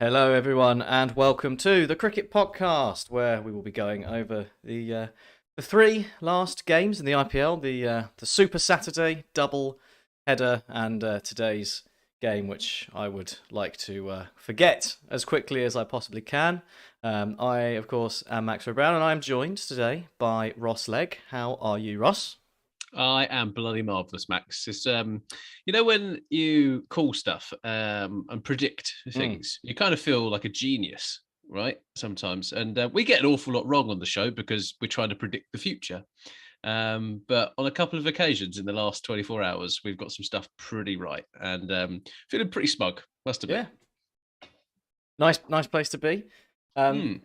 Hello, everyone, and welcome to the Cricket Podcast, where we will be going over the three last games in the IPL, the Super Saturday double header, and today's game, which I would like to forget as quickly as I possibly can. I, of course, am Max Brown, and I'm joined today by Ross Legg. How are you, Ross? I am bloody marvelous, Max. It's when you call stuff and predict things, you kind of feel like a genius, right? Sometimes, and we get an awful lot wrong on the show because we're trying to predict the future. But on a couple of occasions in the last 24 hours, we've got some stuff pretty right, and feeling pretty smug. Must admit. Yeah, nice place to be.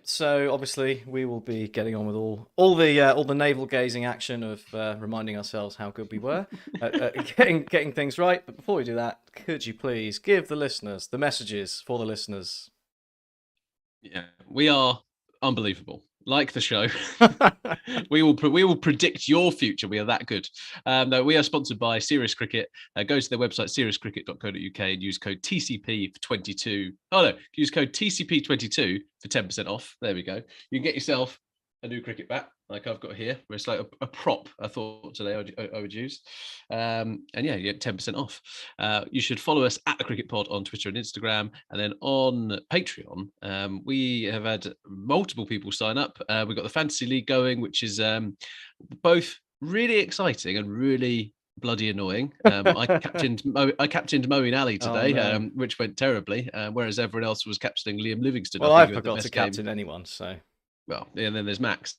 So obviously we will be getting on with all the navel gazing action of reminding ourselves how good we were at getting things right. But before we do that, could you please give the listeners the messages for the listeners? Yeah, we are unbelievable. Like the show, we will predict your future. We are that good. No, we are sponsored by Serious Cricket. Go to their website seriouscricket.co.uk and use code TCP for 22. Oh no, use code TCP22 for 10% off. There we go. You can get yourself a new cricket bat like I've got here, where it's like a prop. I thought today I would use, and yeah, you get 10% off. You should follow us at the Cricket Pod on Twitter and Instagram, and then on Patreon, we have had multiple people sign up. We've got the Fantasy League going, which is both really exciting and really bloody annoying. I captained Moeen Ali today, no. which went terribly, whereas everyone else was captaining Liam Livingston. Well, I forgot to captain anyone, so. Well, and then there's Max.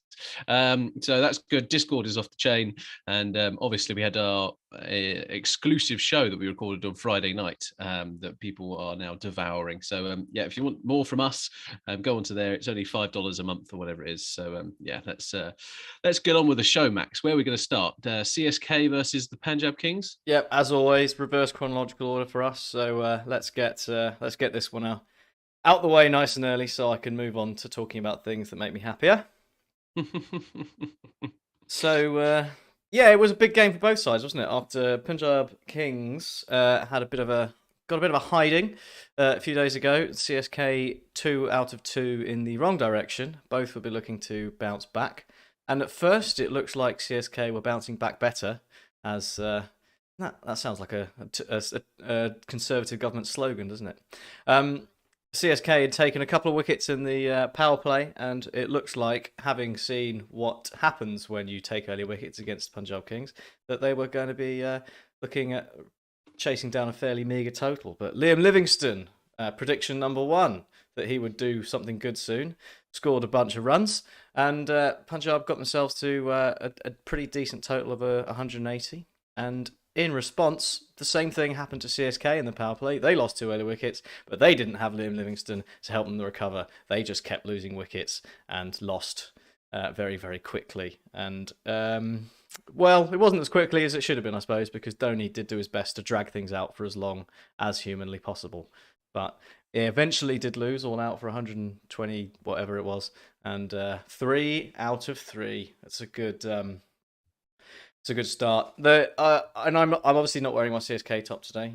So that's good. Discord is off the chain. And obviously we had our exclusive show that we recorded on Friday night that people are now devouring. So yeah, if you want more from us, go onto there. It's only $5 a month or whatever it is. So yeah, let's get on with the show, Max. Where are we going to start? CSK versus the Punjab Kings? Yep, as always, reverse chronological order for us. So let's get this one out the way nice and early so I can move on to talking about things that make me happier. So, yeah, it was a big game for both sides, wasn't it? After Punjab Kings got a bit of a hiding a few days ago. CSK 2 out of 2 in the wrong direction. Both will be looking to bounce back. And at first, it looks like CSK were bouncing back better, as that sounds like a conservative government slogan, doesn't it? CSK had taken a couple of wickets in the power play, and it looks like, having seen what happens when you take early wickets against Punjab Kings, that they were going to be looking at chasing down a fairly meagre total. But Liam Livingston, prediction number one, that he would do something good soon, scored a bunch of runs, and Punjab got themselves to a pretty decent total of 180. And in response, the same thing happened to CSK in the power play. They lost 2 early wickets, but they didn't have Liam Livingston to help them recover. They just kept losing wickets and lost very, very quickly. And, well, it wasn't as quickly as it should have been, I suppose, because Dhoni did do his best to drag things out for as long as humanly possible. But he eventually did lose all out for 120, whatever it was. And 3 out of 3. That's a good... It's a good start. And I'm obviously not wearing my CSK top today.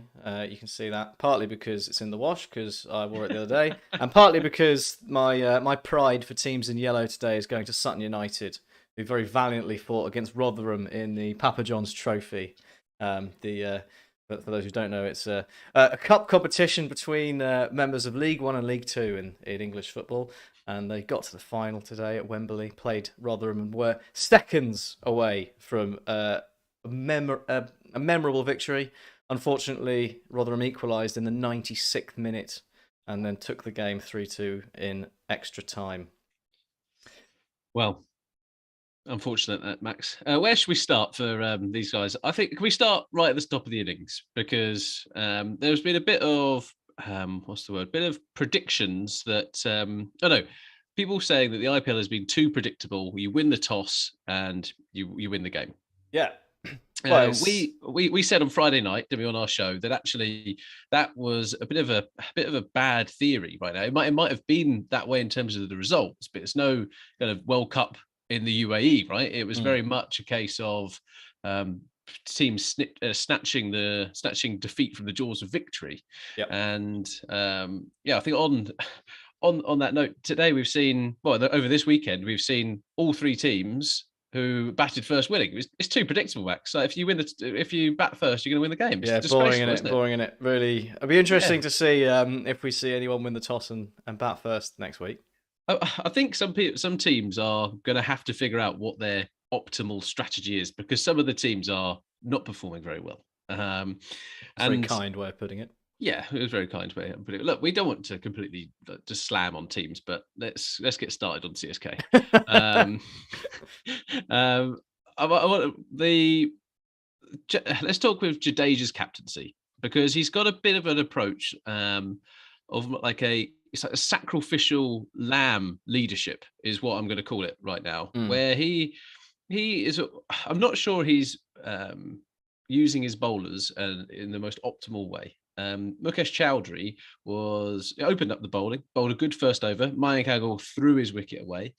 You can see that, partly because it's in the wash because I wore it the other day, and partly because my pride for teams in yellow today is going to Sutton United, who very valiantly fought against Rotherham in the Papa John's Trophy. But for those who don't know, it's a cup competition between members of League One and League Two in English football. And they got to the final today at Wembley, played Rotherham, and were seconds away from a memorable victory. Unfortunately, Rotherham equalised in the 96th minute and then took the game 3-2 in extra time. Well, unfortunate, Max. Where should we start for these guys? I think, can we start right at the top of the innings? Because there's been a bit of bit of predictions that people saying that the IPL has been too predictable. You win the toss and you win the game. Yeah. We said on Friday night, did we, on our show, that actually that was a bit of a bad theory right now. It might have been that way in terms of the results, but it's no kind of World Cup in the UAE, right? It was very much a case of teams snatching defeat from the jaws of victory. Yep. And I think on that note, today we've seen, over this weekend we've seen all three teams who batted first winning. It's too predictable, Max. So if you bat first, you're going to win the game. It's boring isn't it? Boring in it. Really, it'll be interesting to see if we see anyone win the toss and bat first next week. I think some teams are going to have to figure out what their optimal strategy is, because some of the teams are not performing very well. Very kind way of putting it. Yeah, it was very kind way of putting it. Look, we don't want to completely just slam on teams, but let's get started on CSK. Let's talk with Jadeja's captaincy, because he's got a bit of an approach of like it's like a sacrificial lamb leadership is what I'm going to call it right now, where he is. I'm not sure he's using his bowlers in the most optimal way. Mukesh Chowdhury opened up the bowling, bowled a good first over. Mayank Agarwal threw his wicket away,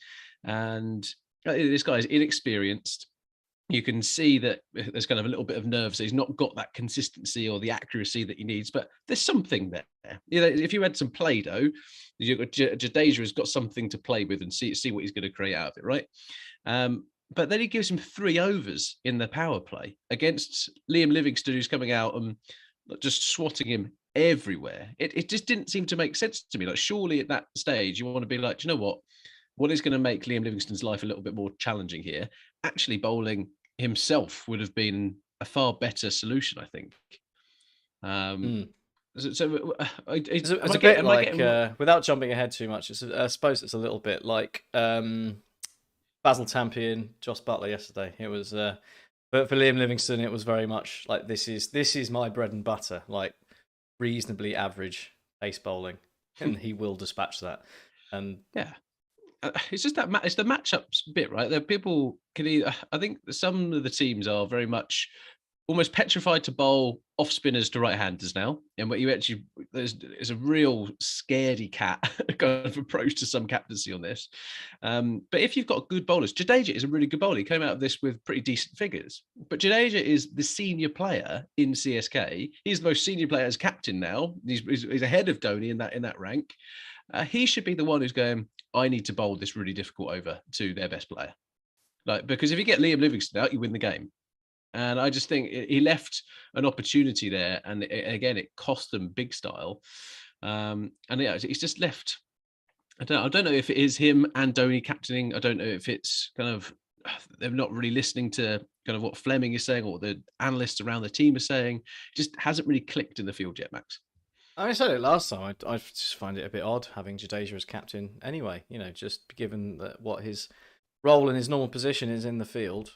and this guy is inexperienced. You can see that there's kind of a little bit of nerves. He's not got that consistency or the accuracy that he needs, but there's something there. If you had some Play-Doh, Jadeja has got something to play with and see what he's going to create out of it, right? But then he gives him 3 overs in the power play against Liam Livingstone, who's coming out and just swatting him everywhere. It just didn't seem to make sense to me. Like, surely at that stage, you want to be like, do you know what is going to make Liam Livingstone's life a little bit more challenging here? Actually bowling himself would have been a far better solution, I think. It's a bit like, without jumping ahead too much, I suppose it's a little bit like Basil Tampian, Joss Butler yesterday. It was, but for Liam Livingstone, it was very much like, this is my bread and butter, like reasonably average pace bowling, and he will dispatch that. And yeah. It's just that it's the matchups bit, right? There people I think some of the teams are very much almost petrified to bowl off spinners to right-handers now, and what you actually there's a real scaredy cat kind of approach to some captaincy on this. But if you've got good bowlers, Jadeja is a really good bowler. He came out of this with pretty decent figures. But Jadeja is the senior player in CSK. He's the most senior player as captain now. He's ahead of Dhoni in that rank. He should be the one who's going, I need to bowl this really difficult over to their best player. Because if you get Liam Livingstone out, you win the game. And I just think he left an opportunity there, and again, it cost them big style. He's just left. I don't know if it is him and Dhoni captaining. I don't know if it's kind of they're not really listening to kind of what Fleming is saying or what the analysts around the team are saying. It just hasn't really clicked in the field yet, Max. I said it last time. I just find it a bit odd having Jadeja as captain anyway. Just given that what his role in his normal position is in the field,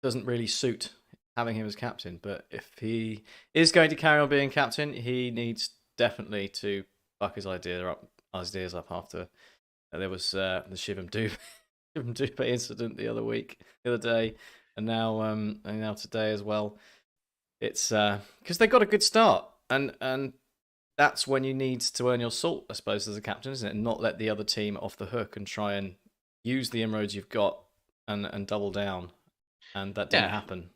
doesn't really suit having him as captain. But if he is going to carry on being captain, he needs definitely to buck his ideas up after there was the Shivam Dubey incident the other day, and now today as well. It's because they got a good start, and that's when you need to earn your salt, I suppose, as a captain, isn't it? And not let the other team off the hook and try and use the inroads you've got and double down. And that didn't happen.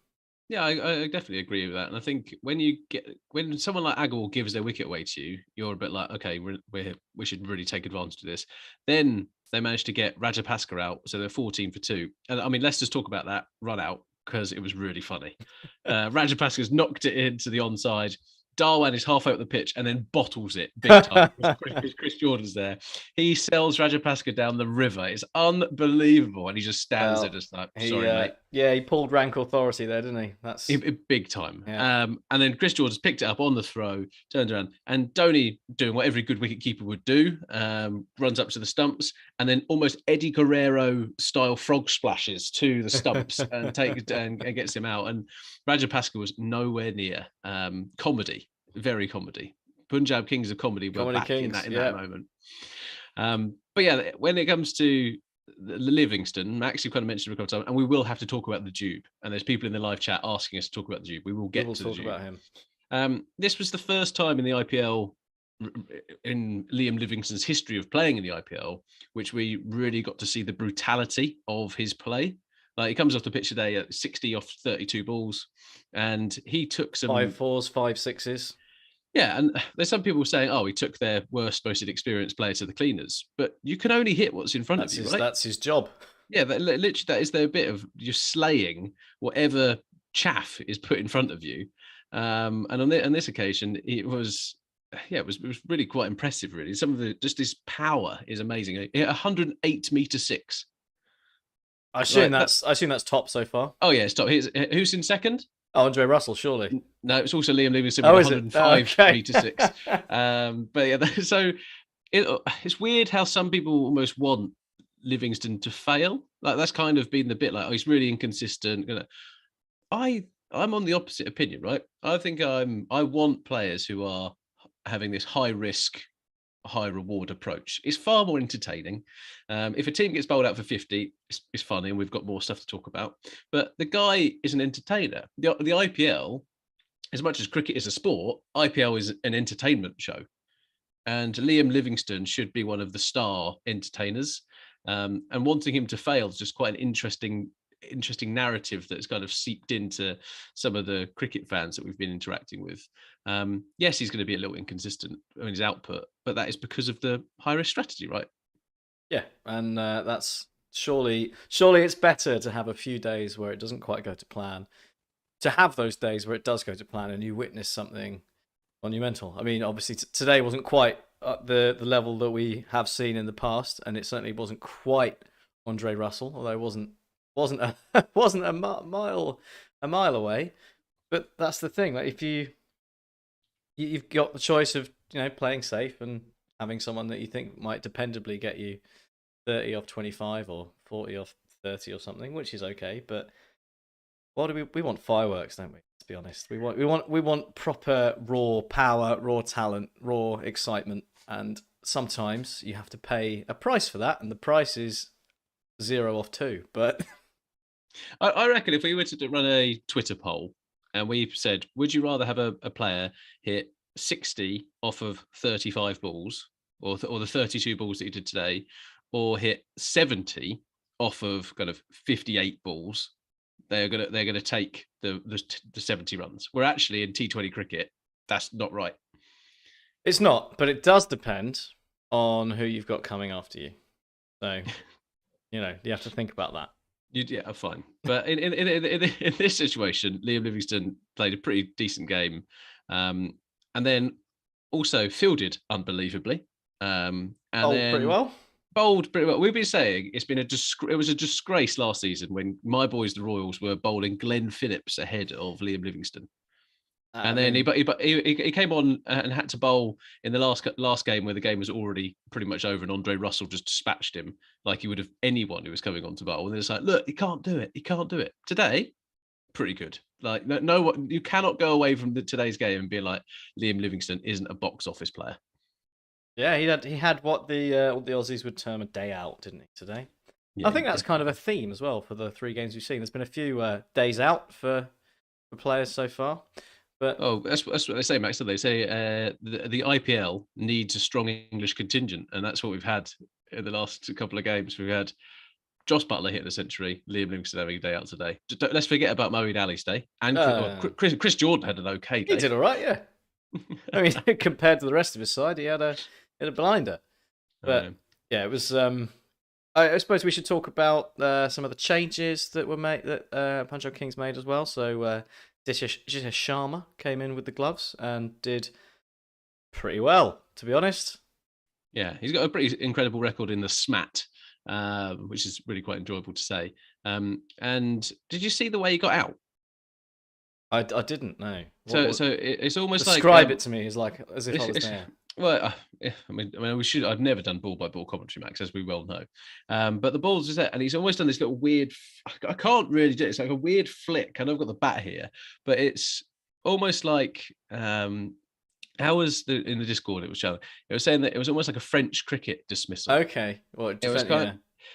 Yeah, I definitely agree with that. And I think when someone like Agarwal gives their wicket away to you, you're a bit like, okay, we should really take advantage of this. Then they managed to get Rajapaksa out, so they're 14 for 2. And I mean, let's just talk about that run out, because it was really funny. Rajapaksa's knocked it into the onside. Darwan is halfway up the pitch and then bottles it big time. Chris Jordan's there. He sells Rajapaksa down the river. It's unbelievable. And he just stands there just like, sorry, mate. Yeah, he pulled rank authority there, didn't he? That's big time. Yeah. And then Chris Jordan's picked it up on the throw, turned around, and Dhoni, doing what every good wicketkeeper would do, runs up to the stumps and then almost Eddie Guerrero style frog splashes to the stumps and gets him out. And Rajapaksa was nowhere near comedy. Very comedy. Punjab Kings of comedy were back in that moment. But yeah, when it comes to Livingston, Max, you kind of mentioned it a couple of times, and we will have to talk about the Dube. And there's people in the live chat asking us to talk about the Dube. We will get to the Dube. About him. This was the first time in the IPL, in Liam Livingstone's history of playing in the IPL, which we really got to see the brutality of his play. Like he comes off the pitch today at 60 off 32 balls, and he took some 5 4s, 5 6s. Yeah, and there's some people saying, "Oh, he took their worst, most inexperienced player to the cleaners," but you can only hit what's in front of you, right? That's his job. Yeah, literally, that is their bit of you're slaying whatever chaff is put in front of you. And on this occasion, it was, yeah, it was really quite impressive. Really, some of the just his power is amazing. He hit 108 meter six. I assume that's top so far. Oh yeah, stop. Who's in second? Oh, Andre Russell, surely. No, it's also Liam Livingston Oh, with is it? 105 Okay. meter six. But yeah, so it's weird how some people almost want Livingston to fail. Like that's kind of been the bit like, oh, he's really inconsistent. I'm on the opposite opinion, right? I think I want players who are having this high risk, high reward approach. It's far more entertaining. If a team gets bowled out for 50, it's funny, and we've got more stuff to talk about. But the guy is an entertainer. The IPL, as much as cricket is a sport, IPL is an entertainment show. And Liam Livingston should be one of the star entertainers. And wanting him to fail is just quite an interesting narrative that's kind of seeped into some of the cricket fans that we've been interacting with. Yes, he's going to be a little inconsistent in his output, but that is because of the high risk strategy, right? Yeah, and that's surely it's better to have a few days where it doesn't quite go to plan, to have those days where it does go to plan and you witness something monumental. I mean, obviously today wasn't quite at the level that we have seen in the past, and it certainly wasn't quite Andre Russell, although it wasn't a mile away. But that's the thing. Like if you've got the choice of playing safe and having someone that you think might dependably get you 30 off 25 or 40 off 30 or something, which is okay. But what do we want? Fireworks, don't we? To be honest, we want proper raw power, raw talent, raw excitement, and sometimes you have to pay a price for that, and the price is 0 off 2. But I reckon if we were to run a Twitter poll and we said, would you rather have a player hit 60 off of 35 balls or the 32 balls that he did today, or hit 70 off of kind of 58 balls, they're gonna take the 70 runs. Where actually in T20 cricket, that's not right. It's not, but it does depend on who you've got coming after you. So, you have to think about that. Yeah, fine. But in this situation, Liam Livingston played a pretty decent game, and then also fielded unbelievably. And then pretty well. Bowled pretty well. We've been saying it was a disgrace last season when my boys, the Royals, were bowling Glenn Phillips ahead of Liam Livingston. And then he came on and had to bowl in the last game where the game was already pretty much over, and Andre Russell just dispatched him like he would have anyone who was coming on to bowl. And it's like, look, he can't do it. He can't do it. Today, pretty good. Like no, you cannot go away from today's game and be like, Liam Livingston isn't a box office player. Yeah, he had what the Aussies would term a day out, didn't he, today? Yeah, I think that's kind of a theme as well for the 3 games we've seen. There's been a few days out for players so far. But that's what they say, Max. They say the IPL needs a strong English contingent, and that's what we've had in the last couple of games. We've had Josh Butler hitting a century, Liam Livingston having a day out today. Let's forget about Moeen Ali's day, and Chris Jordan had an okay day. He did all right, yeah. I mean, compared to the rest of his side, he had a blinder. But yeah, it was. I suppose we should talk about some of the changes that were made that Punjab Kings made as well. So. Disha Sharma came in with the gloves and did pretty well, to be honest. Yeah, he's got a pretty incredible record in the SMAT, which is really quite enjoyable to say. And did you see the way he got out? I didn't know. So it's almost describe like it to me as if I was there. Well, I mean, we should. I've never done ball by ball commentary, Max, as we well know. But the ball's just there, and he's almost done this little weird. I can't really do it. It's like a weird flick. I know I've got the bat here, but it's almost like how was in the Discord it was showing? It was saying that it was almost like a French cricket dismissal. Okay, well, it was kind of,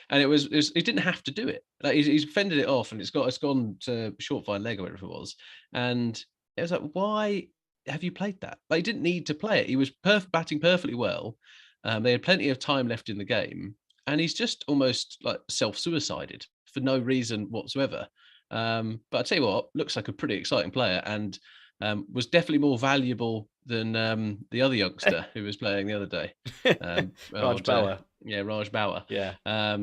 and it was he didn't have to do it. Like he's fended it off, and it's gone to short fine leg or whatever it was, and it was like, why have you played that? Like, he didn't need to play it. He was batting perfectly well. They had plenty of time left in the game, and he's just almost like self-suicided for no reason whatsoever. But I tell you what, looks like a pretty exciting player, and was definitely more valuable than the other youngster who was playing the other day. Raj Bauer. Raj Bauer. Yeah.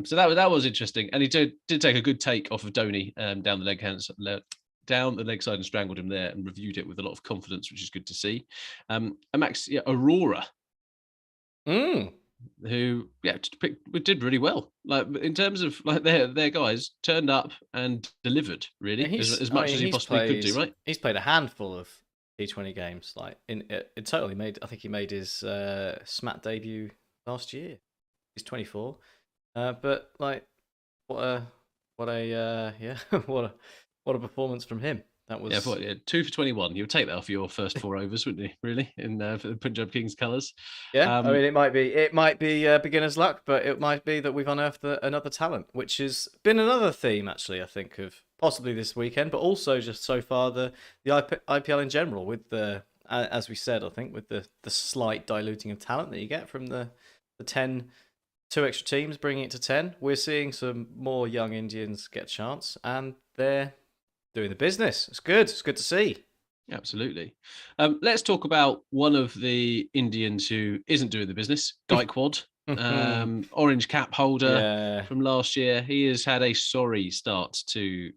So that was interesting, and he did take a good take off of Dhoni down the leg side and strangled him there, and reviewed it with a lot of confidence, which is good to see. And Max, Aurora, who did really well, like in terms of like their guys turned up and delivered really as much as he possibly could do, right? He's played a handful of T20 games, like in total he made his SMAT debut last year. He's 24, but like what a what a performance from him. That was 2 for 21. You would take that off your first 4 overs, wouldn't you? Really, in for the Punjab Kings colours. Yeah, I mean, it might be beginner's luck, but it might be that we've unearthed another talent, which has been another theme, actually. I think of possibly this weekend, but also just so far the IPL in general, with the as we said, I think with the slight diluting of talent that you get from the 10. 2 extra teams bringing it to 10. We're seeing some more young Indians get a chance, and they're doing the business. It's good. It's good to see. Absolutely. Let's talk about one of the Indians who isn't doing the business, Gaikwad, orange cap holder from last year. He has had a sorry start to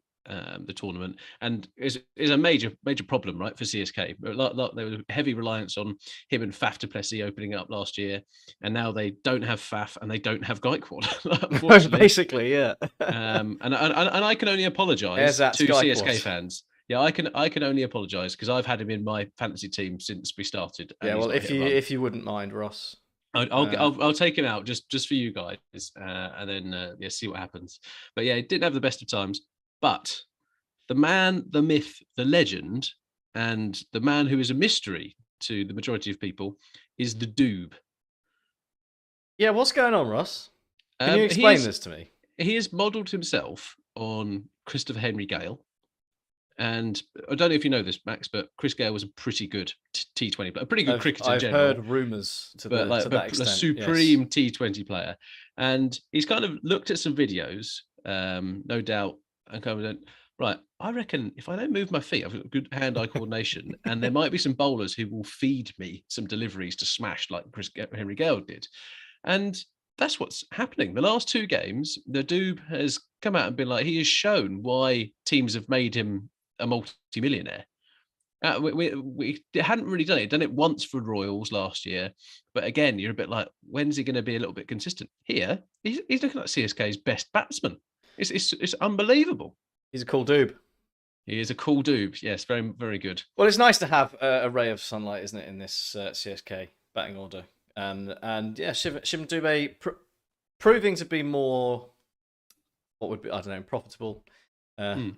the tournament, and is a major problem, right, for CSK. There was a heavy reliance on him and Faf du Plessis opening up last year, and now they don't have Faf and they don't have Gaikwad. Basically, yeah. And I can only apologise to CSK fans. Yeah, I can only apologise because I've had him in my fantasy team since we started. Yeah, well, if you wouldn't mind, Ross, I'll take him out just for you guys, and then see what happens. But yeah, he didn't have the best of times. But the man, the myth, the legend, and the man who is a mystery to the majority of people is the Doob. Yeah, what's going on, Ross? Can you explain this to me? He has modelled himself on Christopher Henry Gale. And I don't know if you know this, Max, but Chris Gale was a pretty good T20 player, a pretty good cricketer in general. I've heard rumours to that extent. A supreme T20 player. And he's kind of looked at some videos, no doubt, and kind of went, right, I reckon if I don't move my feet, I've got good hand-eye coordination, and there might be some bowlers who will feed me some deliveries to smash like Henry Gale did. And that's what's happening. The last 2 games, the Doob has come out and been like, he has shown why teams have made him a multi-millionaire. We hadn't really done it. Done it once for Royals last year, but again, you're a bit like, when's he going to be a little bit consistent? Here, he's looking like CSK's best batsman. It's unbelievable. He's a cool Doob. He is a cool Doob. Yes, very very good. Well, it's nice to have a ray of sunlight, isn't it, in this CSK batting order? And yeah, Shivam Dube proving to be more, what would be, I don't know, profitable.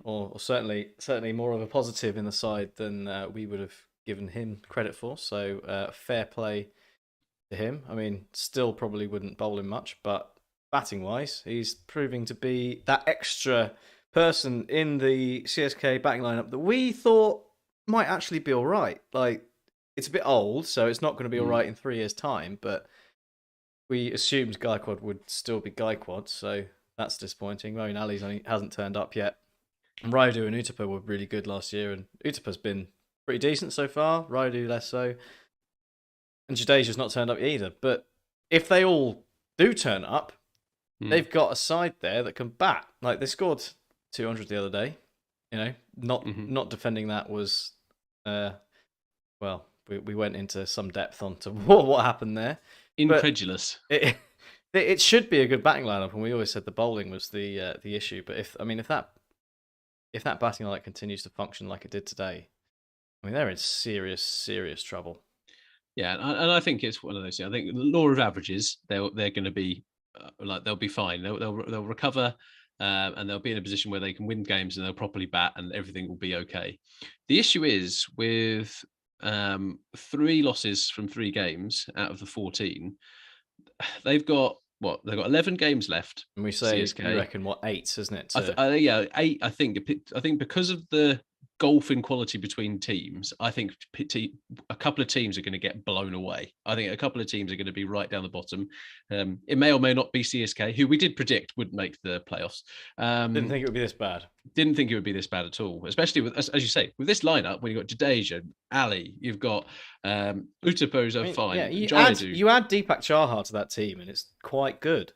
Or certainly more of a positive in the side than we would have given him credit for. So fair play to him. I mean, still probably wouldn't bowl him much, but batting wise, he's proving to be that extra person in the CSK batting lineup that we thought might actually be all right. Like, it's a bit old, so it's not going to be all right in 3 years' time, but we assumed Gaikwad would still be Gaikwad, so that's disappointing. Moeen Ali hasn't turned up yet. And Raidu and Uthappa were really good last year, and Uthappa's been pretty decent so far. Raidu less so. And Jadeja's not turned up either. But if they all do turn up, they've got a side there that can bat. Like, they scored 200 the other day. You know, not defending that was, well, we went into some depth onto what happened there. Incredulous. It should be a good batting lineup, and we always said the bowling was the issue. But if that batting lineup continues to function like it did today, I mean, they're in serious trouble. Yeah, and I think it's one of those things. I think the law of averages, they're going to be they'll be fine. They'll recover, and they'll be in a position where they can win games and they'll properly bat, and everything will be okay. The issue is with 3 losses from 3 games out of the 14. They've got 11 games left. And we say, CSK. You reckon 8, isn't it? 8. I think because of the golf in quality between teams, I think a couple of teams are going to get blown away. I think a couple of teams are going to be right down the bottom. It may or may not be CSK, who we did predict wouldn't make the playoffs. Didn't think it would be this bad. Didn't think it would be this bad at all, especially with, as you say, with this lineup, when you've got Jadeja, Ali, you've got Utapova, fine. Yeah, you Jaidu. add Deepak Chahar to that team, and it's quite good.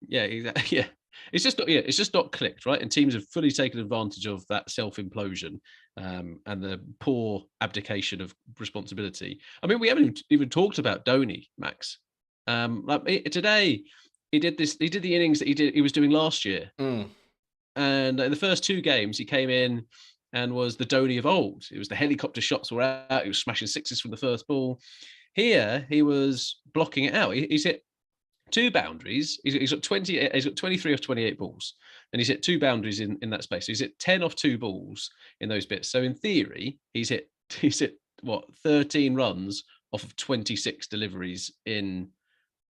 Yeah, exactly. Yeah, it's just not clicked, right? And teams have fully taken advantage of that self-implosion and the poor abdication of responsibility. I mean, we haven't even talked about Dhoni, Max. Today, he did the innings that he was doing last year. And in the first 2 games, he came in and was the Dhoni of old. It was the helicopter shots were out. He was smashing sixes from the first ball. Here, he was blocking it out. He's hit 2 boundaries. He's got 20. He's got 23 off 28 balls, and he's hit 2 boundaries in that space. So he's hit 10 off 2 balls in those bits. So in theory, he's hit what 13 runs off of 26 deliveries in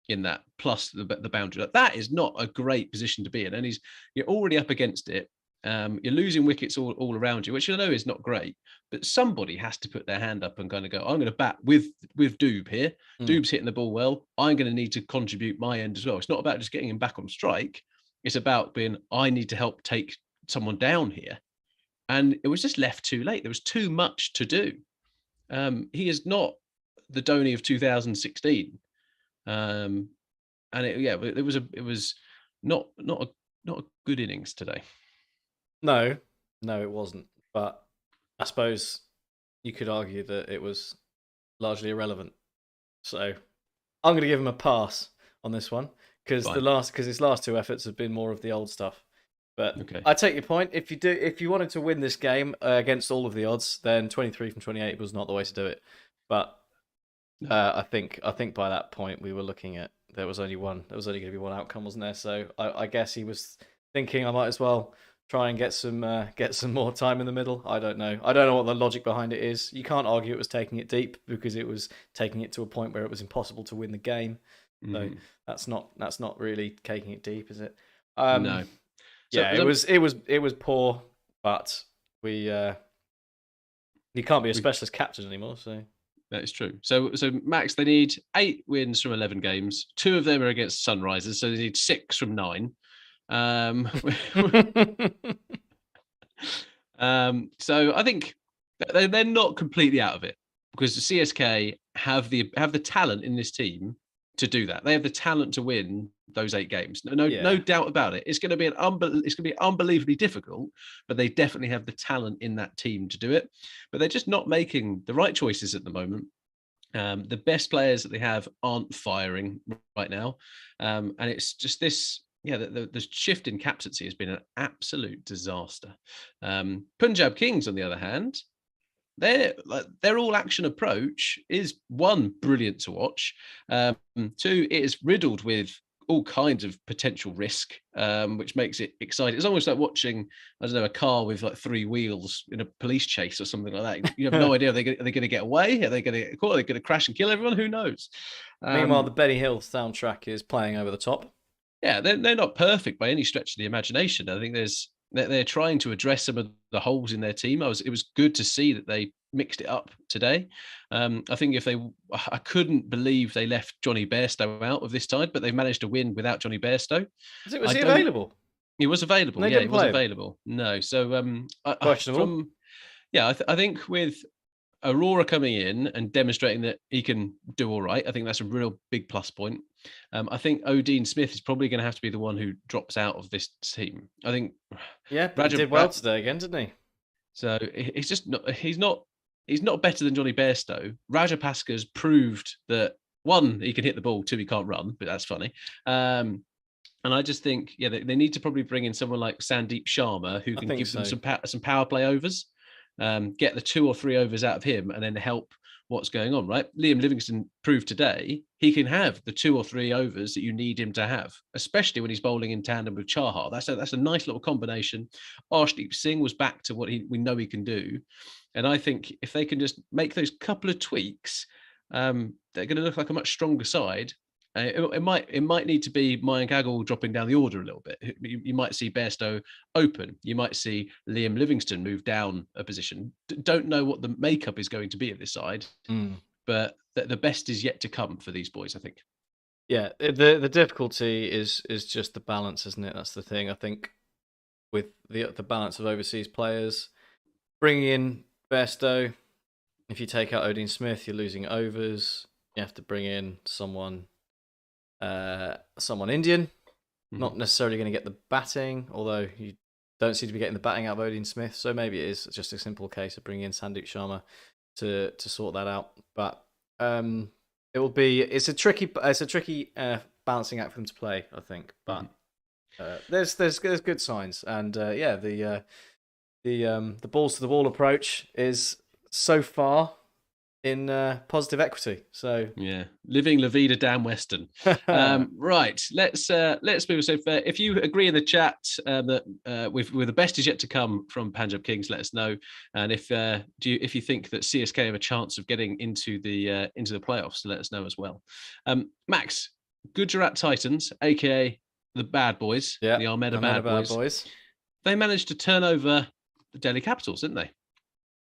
that, plus the boundary. That is not a great position to be in, and you're already up against it. You're losing wickets all around you, which I know is not great, but somebody has to put their hand up and kind of go, I'm going to bat with Doob here. Doob's hitting the ball well. I'm going to need to contribute my end as well. It's not about just getting him back on strike. It's about I need to help take someone down here. And it was just left too late. There was too much to do. He is not the Dhoni of 2016. And it was not a good innings today. No, it wasn't. But I suppose you could argue that it was largely irrelevant. So I'm going to give him a pass on this one because his last 2 efforts have been more of the old stuff. But okay. I take your point. If you wanted to win this game against all of the odds, then 23 from 28 was not the way to do it. But I think by that point we were looking at there was only going to be one outcome, wasn't there? So I guess he was thinking I might as well try and get some more time in the middle. I don't know what the logic behind it is. You can't argue it was taking it deep because it was taking it to a point where it was impossible to win the game. So that's not really taking it deep, is it? No. So, yeah, it was poor, but you can't be a specialist captain anymore. So that is true. So Max, they need 8 wins from 11 games. 2 of them are against Sunrisers, so they need 6 from 9. So I think they're not completely out of it because the CSK have the talent in this team to do that. They have the talent to win those 8 games. No doubt about it. It's going to be unbelievably difficult, but they definitely have the talent in that team to do it. But they're just not making the right choices at the moment. The best players that they have aren't firing right now, and it's just this. Yeah, the shift in captaincy has been an absolute disaster. Punjab Kings, on the other hand, their all-action approach is 1, brilliant to watch. 2, it is riddled with all kinds of potential risk, which makes it exciting. It's almost like watching, I don't know, a car with like 3 wheels in a police chase or something like that. You have no idea are they going to get away? Are they going to get caught? Are they going to crash and kill everyone? Who knows? Meanwhile, the Benny Hill soundtrack is playing over the top. Yeah, they're not perfect by any stretch of the imagination. I think they're trying to address some of the holes in their team. It was good to see that they mixed it up today. I think I couldn't believe they left Johnny Bairstow out of this side, but they've managed to win without Johnny Bairstow. Was he available? He was available. Yeah, he was available. No, so questionable. I think with Aurora coming in and demonstrating that he can do all right, I think that's a real big plus point. I think O'Dean Smith is probably going to have to be the one who drops out of this team. I think. Yeah, but he did well today again, didn't he? So he's just not. He's not better than Johnny Bairstow. Rajapaksa's proved that 1, he can hit the ball, 2, he can't run, but that's funny. And I just think, they need to probably bring in someone like Sandeep Sharma who can give them some power play overs. Get the 2 or 3 overs out of him and then help what's going on, right? Liam Livingston proved today he can have the 2 or 3 overs that you need him to have, especially when he's bowling in tandem with Chahar. That's a nice little combination. Arshdeep Singh was back to what we know he can do. And I think if they can just make those couple of tweaks, they're going to look like a much stronger side. It might need to be Mayank Agarwal dropping down the order a little bit. You might see Bairstow open. You might see Liam Livingston move down a position. Don't know what the makeup is going to be at this side, but the best is yet to come for these boys, I think. Yeah, the difficulty is just the balance, isn't it? That's the thing. I think with the balance of overseas players, bringing in Bairstow, if you take out Odin Smith, you're losing overs. You have to bring in someone Indian. Not necessarily going to get the batting, although you don't seem to be getting the batting out of Odin Smith. So maybe it is just a simple case of bringing in Sandeep Sharma to sort that out. But it's a tricky balancing act for them to play, I think. But there's good signs, and the balls to the wall approach is so far in positive equity. So yeah, living La Vida down Western. Right, let's move. So if you agree in the chat that with the best is yet to come from Panjab Kings, let us know. And if you think that CSK have a chance of getting into the playoffs, let us know as well. Max, Gujarat Titans, aka the Bad Boys, the Almeda Bad Boys, they managed to turn over the Delhi Capitals, didn't they?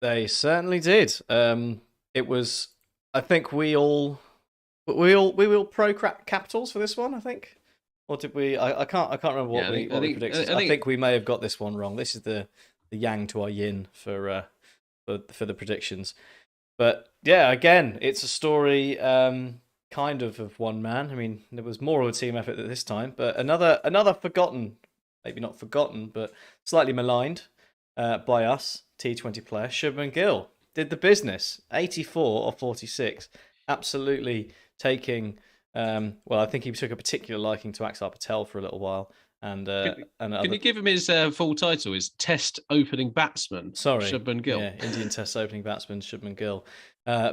They certainly did. It was, I think we all pro Capitals for this one, I think, or did we? I can't remember what we predicted. I think we may have got this one wrong. This is the yang to our yin for the predictions. But yeah, again, it's a story kind of one man. I mean, there was more of a team effort at this time, but another forgotten, maybe not forgotten, but slightly maligned by us T20 player, Shubman Gill. Did the business, 84 of 46, absolutely taking. I think he took a particular liking to Axar Patel for a little while. And can you give him his full title? His Test opening batsman. Sorry, Shubman Gill. Yeah, Indian Test opening batsman Shubman Gill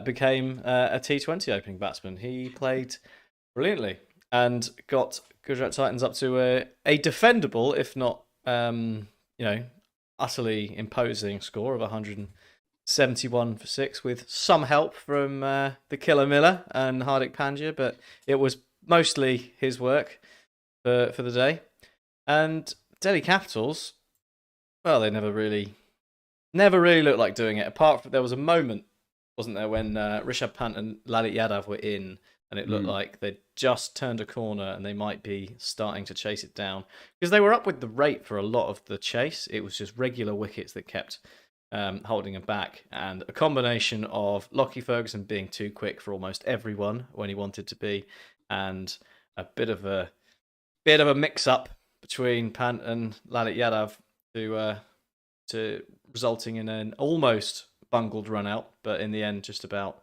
became a T20 opening batsman. He played brilliantly and got Gujarat Titans up to a defendable, if not utterly imposing score of 171 for 6, with some help from the Killer Miller and Hardik Pandya, but it was mostly his work for the day. And Delhi Capitals, well, they never really looked like doing it. Apart from there was a moment, wasn't there, when Rishabh Pant and Lalit Yadav were in, and it looked like they'd just turned a corner and they might be starting to chase it down, because they were up with the rate for a lot of the chase. It was just regular wickets that kept holding him back, and a combination of Lockie Ferguson being too quick for almost everyone when he wanted to be, and a bit of a mix-up between Pant and Lalit Yadav to resulting in an almost bungled run out, but in the end just about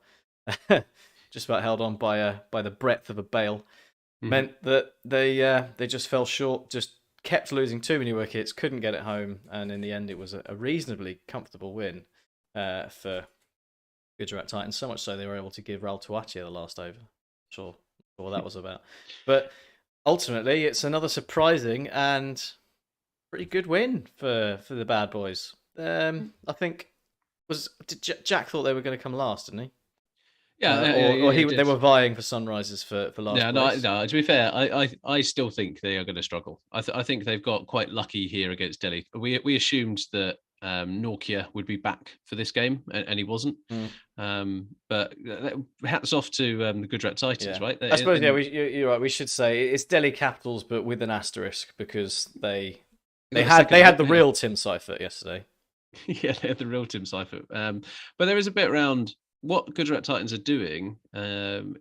held on by the breadth of a bail, meant that they just fell short, just kept losing too many wickets, couldn't get it home, and in the end it was a reasonably comfortable win for Gujarat Titans, so much so they were able to give Rahul Tewatia the last over. Sure what that was about. But ultimately, it's another surprising and pretty good win for the Bad Boys. I think Jack thought they were going to come last, didn't he? Yeah, they were vying for Sunrisers for last place. No. To be fair, I still think they are going to struggle. I think they've got quite lucky here against Delhi. We assumed that Norkia would be back for this game, and he wasn't. But hats off to the Gujarat Titans, right? I suppose, you're right. We should say it's Delhi Capitals, but with an asterisk, because they had the real Tim Seifert yesterday. Yeah, they had the real Tim Seifert. But there is a bit around what Gujarat Titans are doing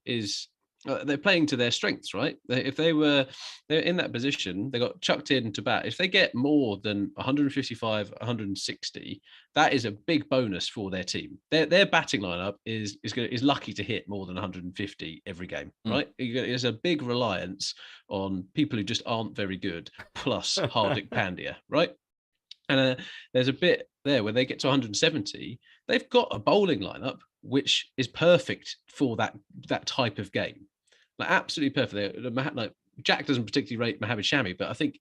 is they're playing to their strengths, right? They're in that position, they got chucked in to bat. If they get more than 155, 160, that is a big bonus for their team. Their batting lineup is lucky to hit more than 150 every game, right? There's a big reliance on people who just aren't very good, plus Hardik Pandya, right? And there's a bit there where they get to 170. They've got a bowling lineup which is perfect for that type of game, like absolutely perfect. Like Jack doesn't particularly rate Mohammad Shami, but I think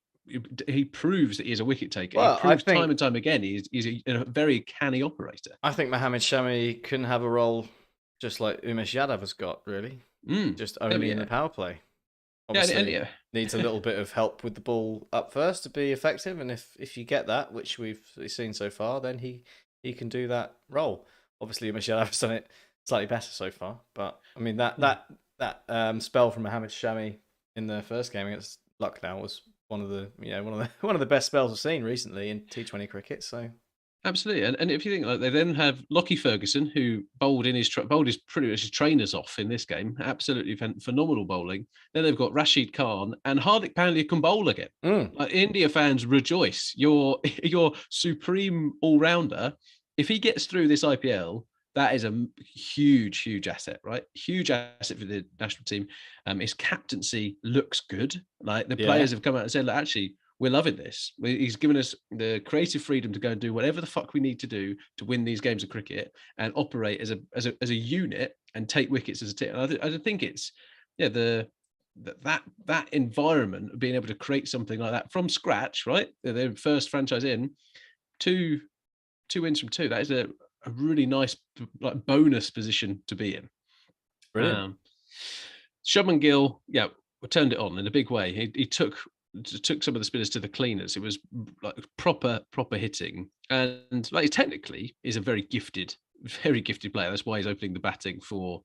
he proves that he is a wicket taker. Well, he proves time and time again he's a very canny operator. I think Mohammad Shami can have a role just like Umesh Yadav has got, really, just only in the power play. Obviously, yeah. needs a little bit of help with the ball up first to be effective, and if you get that, which we've seen so far, then he can do that role. Obviously, Michelle has done it slightly better so far, but I mean that spell from Mohamed Shami in the first game against Lucknow was one of the one of the best spells I've seen recently in T20 cricket. So Absolutely, and if you think like they then have Lockie Ferguson, who bowled his pretty much his trainers off in this game, absolutely phenomenal bowling. Then they've got Rashid Khan and Hardik Pandya can bowl again. Like India fans rejoice. Your supreme all rounder. If he gets through this IPL, that is a huge asset, right? Huge asset for the national team. His captaincy looks good. Like the players have come out and said, look, actually, we're loving this. He's given us the creative freedom to go and do whatever the fuck we need to do to win these games of cricket and operate as a unit and take wickets as a team. I think it's that environment of being able to create something like that from scratch, right? Their first franchise in, two wins from two. That is a really nice like bonus position to be in. brilliant. Shubman Gill, turned it on in a big way. He took some of the spinners to the cleaners. It was like proper hitting, and like technically is a very gifted player. That's why he's opening the batting for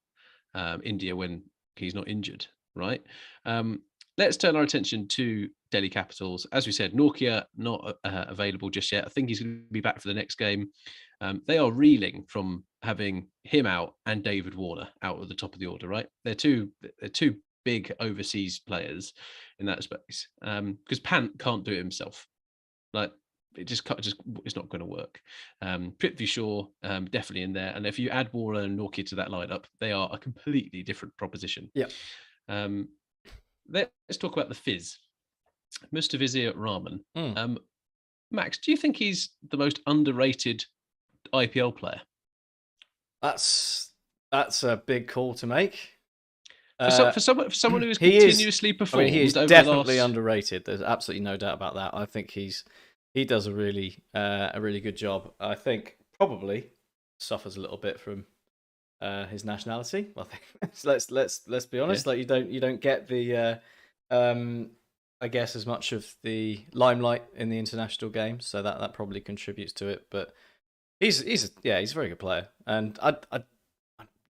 India when he's not injured, right? Let's turn our attention to Delhi Capitals. As we said, Norkia not available just yet. I think he's going to be back for the next game. They are reeling from having him out and David Warner out at the top of the order, right? They're two big overseas players in that space because Pant can't do it himself. Like it's not going to work. Prithvi Shaw definitely in there, and if you add Warner and Norkia to that lineup, they are a completely different proposition. Yeah. Let's talk about the Fizz, Mustafizur Rahman. Max, do you think he's the most underrated IPL player? That's a big call to make. For someone who has continuously performed, he is over definitely the last... underrated. There's absolutely no doubt about that. I think he does a really good job. I think probably suffers a little bit from his nationality. I think let's be honest. Like you don't get the I guess as much of the limelight in the international game, so that probably contributes to it. But he's a very good player, and I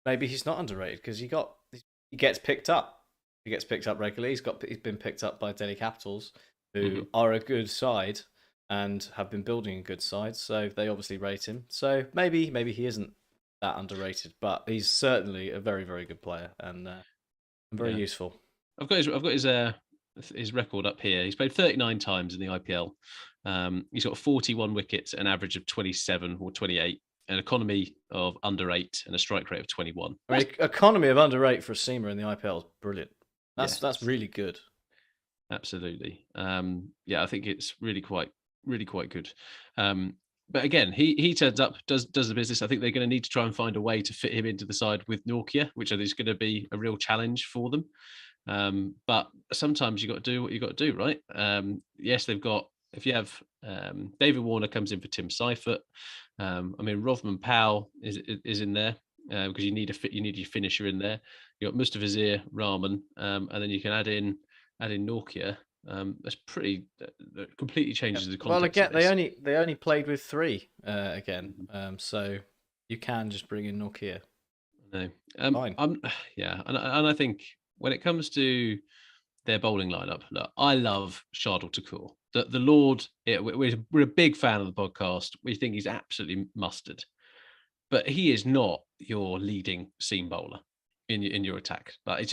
maybe he's not underrated because he gets picked up. He gets picked up regularly. He's been picked up by Delhi Capitals, who are a good side and have been building a good side. So they obviously rate him. So maybe he isn't that underrated, but he's certainly a very, very good player and very useful. I've got his record up here. He's played 39 times in the IPL. He's got 41 wickets, an average of 27 or 28. An economy of under 8 and a strike rate of 21. I mean, economy of under 8 for a seamer in the IPL is brilliant. That's really good. Absolutely. I think it's really quite good. But again, he turns up, does the business. I think they're going to need to try and find a way to fit him into the side with Norkia, which I think is going to be a real challenge for them. But sometimes you got to do what you got to do, right? Yes, they've got. If you have David Warner comes in for Tim Seifert. I mean, Rovman Powell is in there because you need your finisher in there. You got Mustafizur Rahman, and then you can add in Norkia. That's completely changes the context. Well, again, they only played with 3 again, so you can just bring in Norkia. No, fine. And I think when it comes to their bowling lineup, look, I love Shardul Thakur. The Lord, we're a big fan of the podcast. We think he's absolutely mustard, but he is not your leading seam bowler in your attack. But it's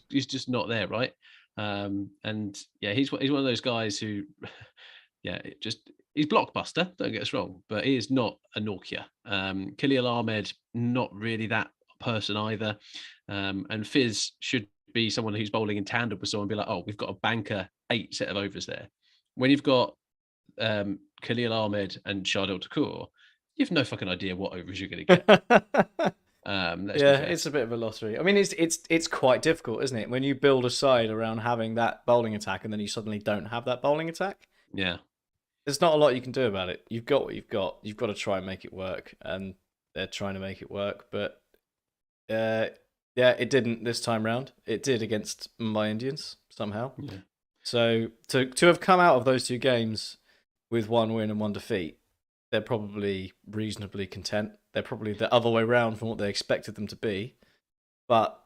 he's just not there, right? And he's one of those guys who, he's blockbuster. Don't get us wrong, but he is not a Norkia. Khalil Ahmed, not really that person either. And Fizz should be someone who's bowling in tandem with someone, be like, oh, we've got a banker 8 set of overs there. When you've got Khalil Ahmed and Shardul Thakur, you've no fucking idea what overs you're going to get. It's a bit of a lottery. I mean, it's quite difficult, isn't it? When you build a side around having that bowling attack and then you suddenly don't have that bowling attack. Yeah. There's not a lot you can do about it. You've got what you've got. You've got to try and make it work, and they're trying to make it work. But Yeah, it didn't this time round. It did against Mumbai Indians somehow. Yeah. So to have come out of those two games with one win and one defeat, they're probably reasonably content. They're probably the other way round from what they expected them to be. But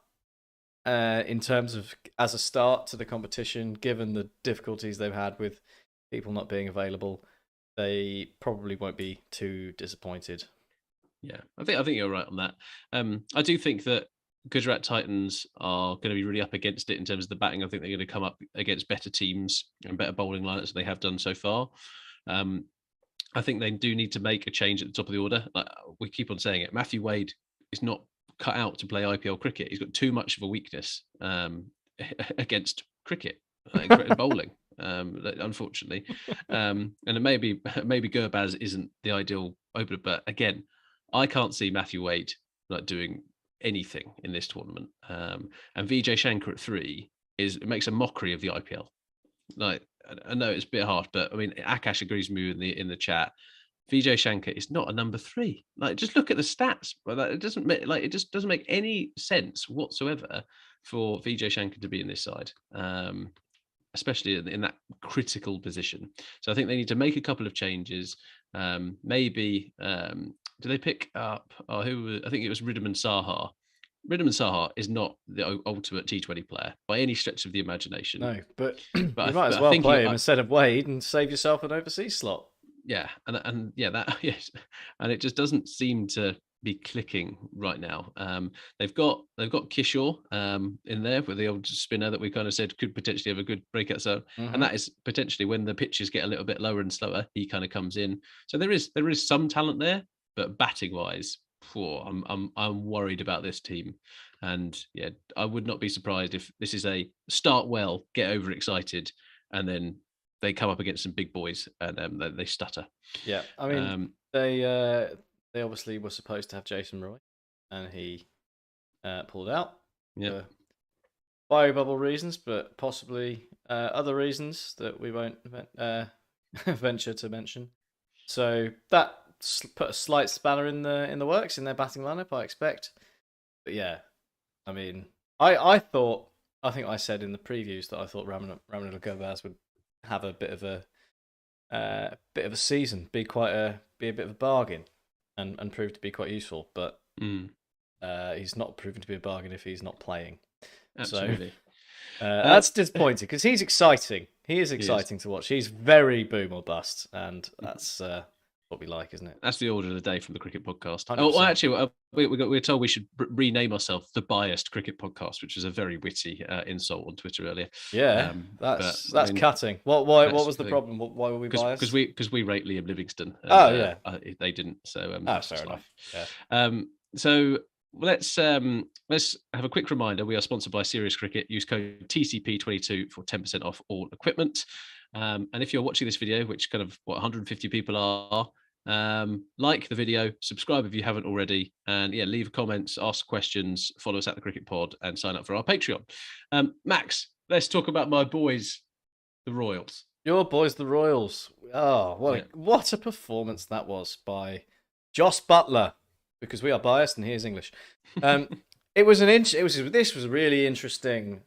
in terms of as a start to the competition, given the difficulties they've had with people not being available, they probably won't be too disappointed. Yeah, I think you're right on that. I do think that Gujarat Titans are going to be really up against it in terms of the batting. I think they're going to come up against better teams and better bowling lineups than they have done so far. I think they do need to make a change at the top of the order. Like we keep on saying it, Matthew Wade is not cut out to play IPL cricket. He's got too much of a weakness against cricket and bowling. Unfortunately, and it maybe Gurbaz isn't the ideal opener, but again, I can't see Matthew Wade like doing anything in this tournament. And Vijay Shankar at 3 it makes a mockery of the IPL. Like I know it's a bit hard, but I mean Akash agrees with me in the chat. Vijay Shankar is not a number 3. Like just look at the stats. Like, it just doesn't make any sense whatsoever for Vijay Shankar to be in this side. Especially in that critical position. So I think they need to make a couple of changes. Maybe do they pick up? I think it was Ridham Saha. Ridham Saha is not the ultimate T20 player by any stretch of the imagination. No, but you might as well play him instead of Wade and save yourself an overseas slot. Yeah, and yes, and it just doesn't seem to be clicking right now. They've got Kishore in there with the old spinner that we kind of said could potentially have a good breakout zone, and that is potentially when the pitches get a little bit lower and slower, he kind of comes in. So there is some talent there, but batting wise, I'm worried about this team, and yeah, I would not be surprised if this is a start well, get overexcited, and then they come up against some big boys and they stutter. Yeah, I mean they obviously were supposed to have Jason Roy, and he pulled out for bio-bubble reasons, but possibly other reasons that we won't venture to mention. So that put a slight spanner in the works in their batting lineup, I expect. But yeah, I mean, I think I said in the previews that I thought Ramana Gurbaz would have a bit of a season, be a bit of a bargain, and prove to be quite useful. But he's not proven to be a bargain if he's not playing. Absolutely. So that's disappointing because he's exciting. He is exciting to watch. He's very boom or bust, and that's what we like, isn't it? That's the order of the day from the Cricket Podcast. 100%. Oh, well, actually, we're told we should rename ourselves the Biased Cricket Podcast, which was a very witty insult on Twitter earlier. Yeah, that's cutting. What was the problem? Why were we biased? Because we rate Liam Livingstone. They didn't. So fair enough. Yeah. So let's have a quick reminder. We are sponsored by Serious Cricket. Use code TCP22 for 10% off all equipment. And if you're watching this video, which kind of 150 people are, like the video, subscribe if you haven't already, and leave comments, ask questions, follow us at the Cricket Pod, and sign up for our Patreon. Max, let's talk about my boys, the Royals. Your boys, the Royals. Oh, what a performance that was by Joss Butler, because we are biased and he is English. This was a really interesting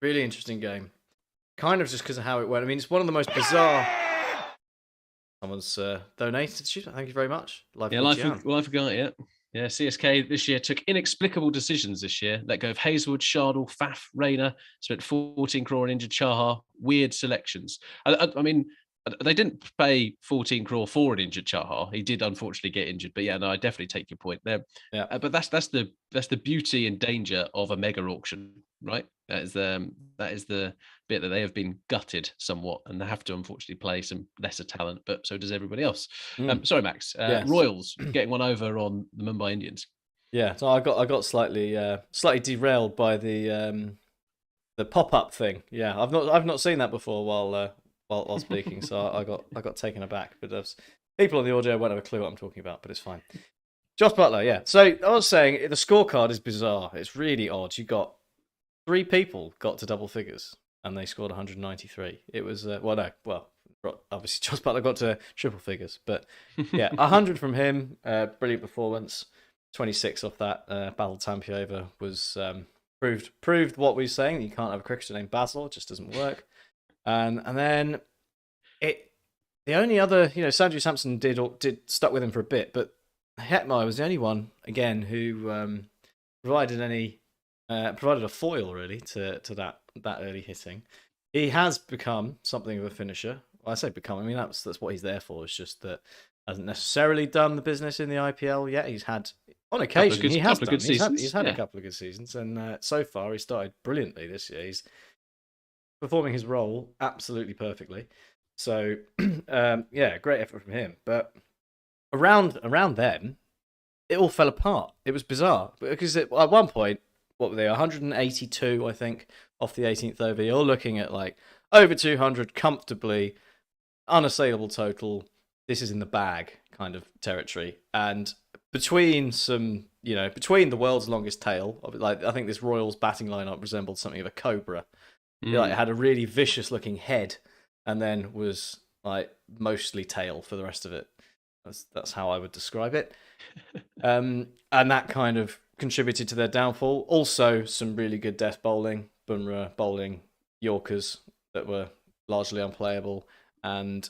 game. Kind of just because of how it went. I mean, it's one of the most bizarre. Someone's donated to the shoot. Thank you very much. Life forgot. Yeah. CSK this year took inexplicable decisions this year. Let go of Hazelwood, Shardle, Faf, Rayner. Spent 14 crore on injured Chahar. Weird selections. I mean, they didn't pay 14 crore for an injured Chahar. He did unfortunately get injured. But I definitely take your point there. Yeah. But that's the beauty and danger of a mega auction, right? That is the bit that they have been gutted somewhat, and they have to unfortunately play some lesser talent. But so does everybody else. Sorry, Max. Yes. Royals getting one over on the Mumbai Indians. Yeah, so I got slightly derailed by the pop-up thing. Yeah, I've not seen that before while speaking, so I got taken aback. But people on the audio won't have a clue what I'm talking about, but it's fine. Joss Butler, yeah. So I was saying the scorecard is bizarre. It's really odd. You got 3 people got to double figures, and they scored 193. It was obviously Joss Butler got to triple figures, but yeah, 100 from him. Brilliant performance. 26 off that Battle Tampi over was proved what we were saying. You can't have a cricketer named Basil; it just doesn't work. And then the only other, Sanju Samson did stuck with him for a bit, but Hetmeyer was the only one again who provided a foil really to that early hitting. He has become something of a finisher. Well, I say become. I mean that's what he's there for. It's just that hasn't necessarily done the business in the IPL yet. He's had on occasion he has done. He's had a couple of good seasons, and so far he started brilliantly this year. He's performing his role absolutely perfectly. So great effort from him. But around then, it all fell apart. It was bizarre because at one point, what were they? 182, I think, off the 18th over. You're looking at like over 200 comfortably, unassailable total. This is in the bag kind of territory. And between between the world's longest tail, like I think this Royals batting lineup resembled something of a cobra. Like it had a really vicious looking head, and then was like mostly tail for the rest of it. That's how I would describe it. And that kind of contributed to their downfall. Also, some really good death bowling. Bumrah bowling Yorkers that were largely unplayable, and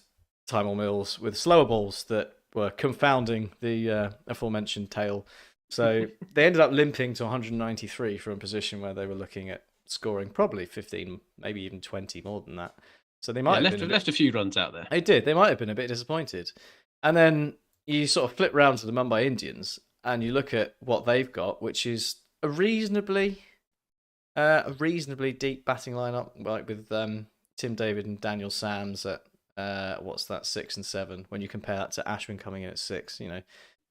Tymor Mills with slower balls that were confounding the aforementioned tail. So they ended up limping to 193 from a position where they were looking at scoring probably 15, maybe even 20 more than that. So they might have left a few runs out there. They did. They might have been a bit disappointed. And then you sort of flip round to the Mumbai Indians and you look at what they've got, which is a reasonably deep batting lineup, like with Tim David and Daniel Sams at 6 and 7. When you compare that to Ashwin coming in at 6,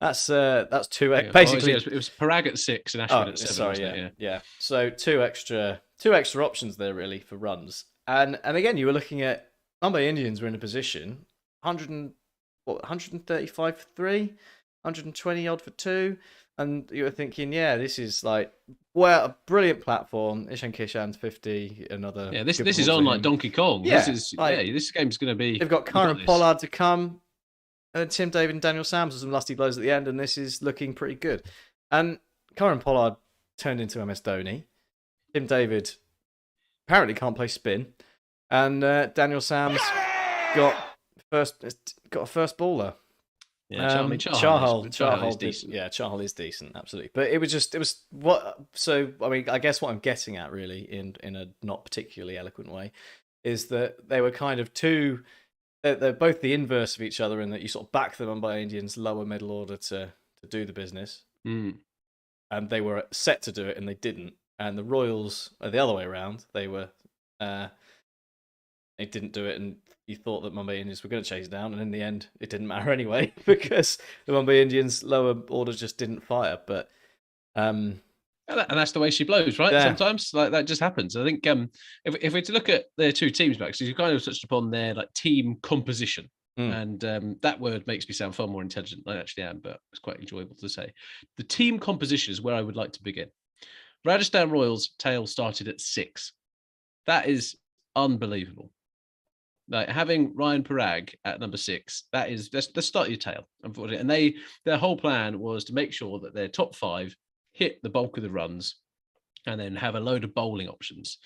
that's two basically. It was Parag at 6 and Ashwin at 7. Sorry, yeah. So two extra options there really for runs. And again, you were looking at Mumbai Indians were in a position 135 for 3, 120 odd for 2, and you were thinking, this is like a brilliant platform. Ishan Kishan's 50, another. Yeah, this is on like Donkey Kong. Yeah, this game's going to be. They've got Karan Pollard to come, and Tim David and Daniel Sams with some lusty blows at the end, and this is looking pretty good. And Karan Pollard turned into MS Dhoni. Tim David apparently can't play spin, and Daniel Sams got a first baller. Yeah, Chahal is decent. Yeah, Chahal is decent, absolutely. But it was what. So I mean, I guess what I'm getting at really, in a not particularly eloquent way, is that they were kind of two. They're both the inverse of each other in that you sort of back the Mumbai Indians lower middle order to do the business, and they were set to do it and they didn't. And the Royals are the other way around. They were. They didn't do it, and you thought that Mumbai Indians were going to chase it down, and in the end, it didn't matter anyway because the Mumbai Indians lower order just didn't fire. But and that's the way she blows, right? Yeah. Sometimes like that just happens. I think if we're to look at their two teams back, so you kind of touched upon their like team composition, and that word makes me sound far more intelligent than I actually am, but it's quite enjoyable to say. The team composition is where I would like to begin. Rajasthan Royals' tail started at 6. That is unbelievable. Like having Ryan Parag at number 6, that's start your tail, unfortunately. And their whole plan was to make sure that their top 5 hit the bulk of the runs, and then have a load of bowling options.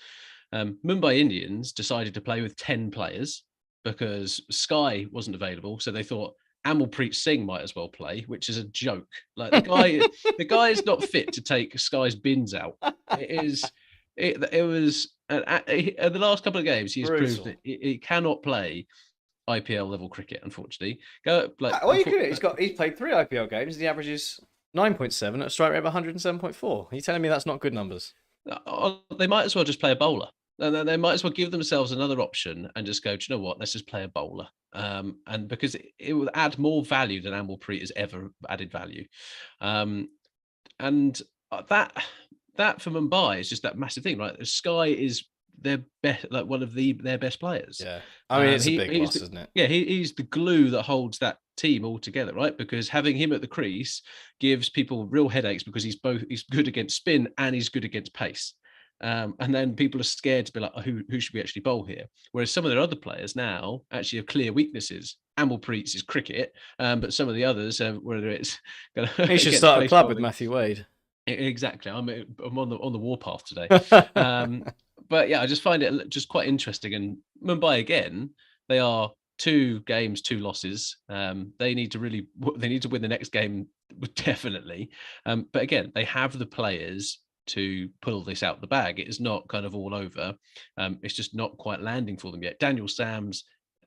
Mumbai Indians decided to play with 10 players because Sky wasn't available, so they thought Amalpreet Singh might as well play, which is a joke. Like the guy is not fit to take Sky's bins out. It was the last couple of games he's proved that he cannot play IPL level cricket, unfortunately. He's played 3 IPL games. The average is 9.7 at a strike rate of 107.4. Are you telling me that's not good numbers? They might as well just play a bowler. They might as well give themselves another option and just go, do you know what? Let's just play a bowler. And because it will add more value than Amalpreet has ever added value. And that for Mumbai is just that massive thing, right? Sky is their best, like one of their best players. Yeah, I mean it's a big loss, isn't it? Yeah, he's the glue that holds that team all together, right? Because having him at the crease gives people real headaches because he's good against spin and he's good against pace. And then people are scared to be like, oh, who should we actually bowl here? Whereas some of their other players now actually have clear weaknesses. Amble Preet's is cricket, but some of the others, whether it's He should start a club with Matthew Wade. Exactly. I'm on the warpath today. But yeah, I just find it just quite interesting. And Mumbai again, they are 2 games, 2 losses. They need to win the next game definitely. But again, they have the players to pull this out the bag. It is not kind of all over. It's just not quite landing for them yet. Daniel Sams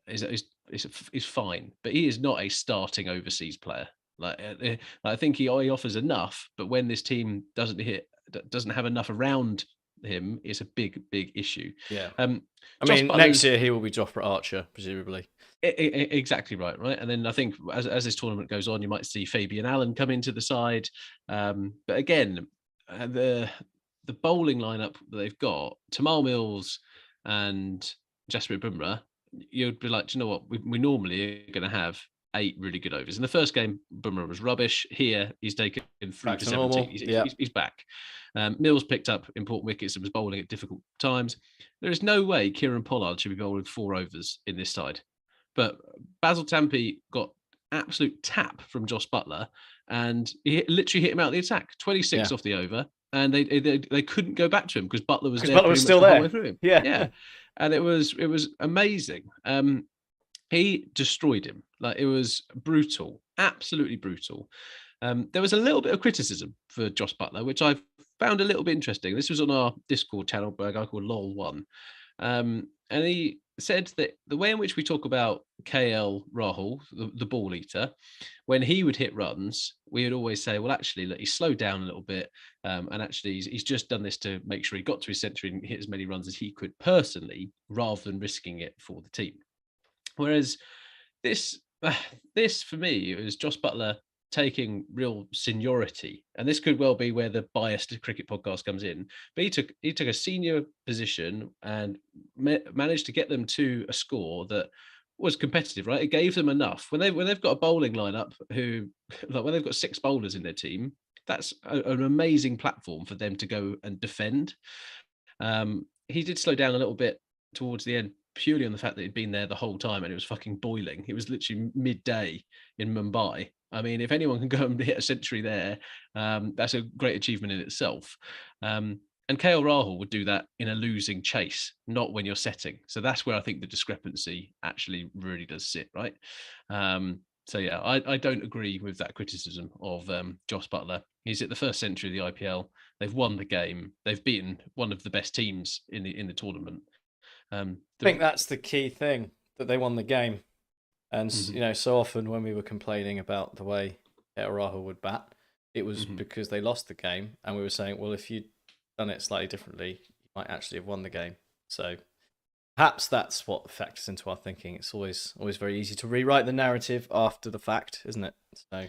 is fine, but he is not a starting overseas player. I think he offers enough, but when this team doesn't have enough around him, it's a big issue. Yeah. I mean, next year he will be Jofra Archer, presumably. Exactly right. And then I think as this tournament goes on, you might see Fabian Allen come into the side. But again, the bowling lineup that they've got, Tamal Mills and Jasprit Bumrah, you'd be like, do you know what? We normally are going to have 8 really good overs. In the first game, Bumrah was rubbish. Here, he's taken 3 to 17. He's back. Mills picked up important wickets and was bowling at difficult times. There is no way Kieran Pollard should be bowling 4 overs in this side. But Basil Tampi got absolute tap from Josh Butler, and he literally hit him out of the attack, 26 off the over, and they couldn't go back to him because Butler was there. Butler was still there. Through him. Yeah, and it was amazing. He destroyed him. Like, it was brutal, absolutely brutal. There was a little bit of criticism for Josh Butler, which I found a little bit interesting. This was on our Discord channel by a guy called LOL1. And he said that the way in which we talk about KL Rahul, the ball eater, when he would hit runs, we would always say, well, actually, look, he slowed down a little bit. And actually, he's just done this to make sure he got to his century and hit as many runs as he could personally, rather than risking it for the team. Whereas this for me, it was Josh Butler taking real seniority, and this could well be where the biased cricket podcast comes in. But he took a senior position and managed to get them to a score that was competitive. Right, it gave them enough when they've got a bowling lineup who, like, when they've got 6 bowlers in their team, that's an amazing platform for them to go and defend. He did slow down a little bit towards the end, purely on the fact that he'd been there the whole time and it was fucking boiling. It was literally midday in Mumbai. I mean, if anyone can go and hit a century there, that's a great achievement in itself. And KL Rahul would do that in a losing chase, not when you're setting. So that's where I think the discrepancy actually really does sit, right? So yeah, I don't agree with that criticism of Josh Butler. He's at the first century of the IPL. They've won the game. They've beaten one of the best teams in the tournament. I think that's the key thing, that they won the game. And so often when we were complaining about the way Rahul would bat, it was because they lost the game, and we were saying, well, if you'd done it slightly differently, you might actually have won the game. So perhaps that's what factors into our thinking. It's always very easy to rewrite the narrative after the fact, isn't it? So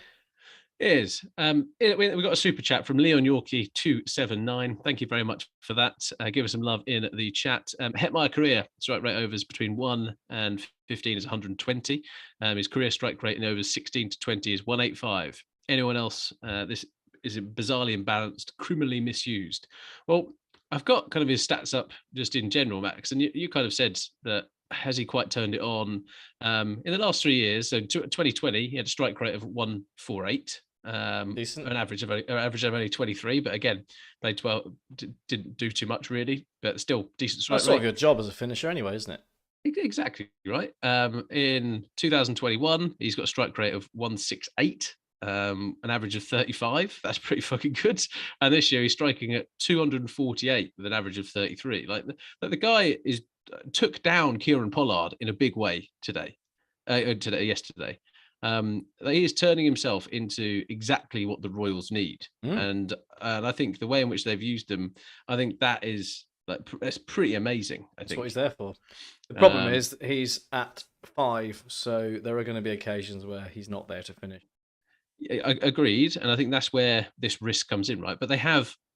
it is. We got a super chat from Leon Yorkie 279. Thank you very much for that. Give us some love in the chat. Hetmeyer career strike rate overs between 1 and 15 is 120. His career strike rate in overs 16 to 20 is 185. Anyone else? This is bizarrely imbalanced, criminally misused. Well, I've got kind of his stats up just in general, Max, and you kind of said that, has he quite turned it on? In the last 3 years, so 2020, he had a strike rate of 148. Decent. An average of only 23, but again, played 12, didn't do too much really, but still decent strike rate. That's sort of your job as a finisher anyway, isn't it? Exactly right. In 2021, he's got a strike rate of 168, an average of 35. That's pretty fucking good. And this year he's striking at 248 with an average of 33. Like the guy took down Kieran Pollard in a big way yesterday. He is turning himself into exactly what the Royals need, and I think the way in which they've used him, I think that's pretty amazing. That's what he's there for. The problem is he's at 5, so there are going to be occasions where he's not there to finish. Agreed, and I think that's where this risk comes in, right? But they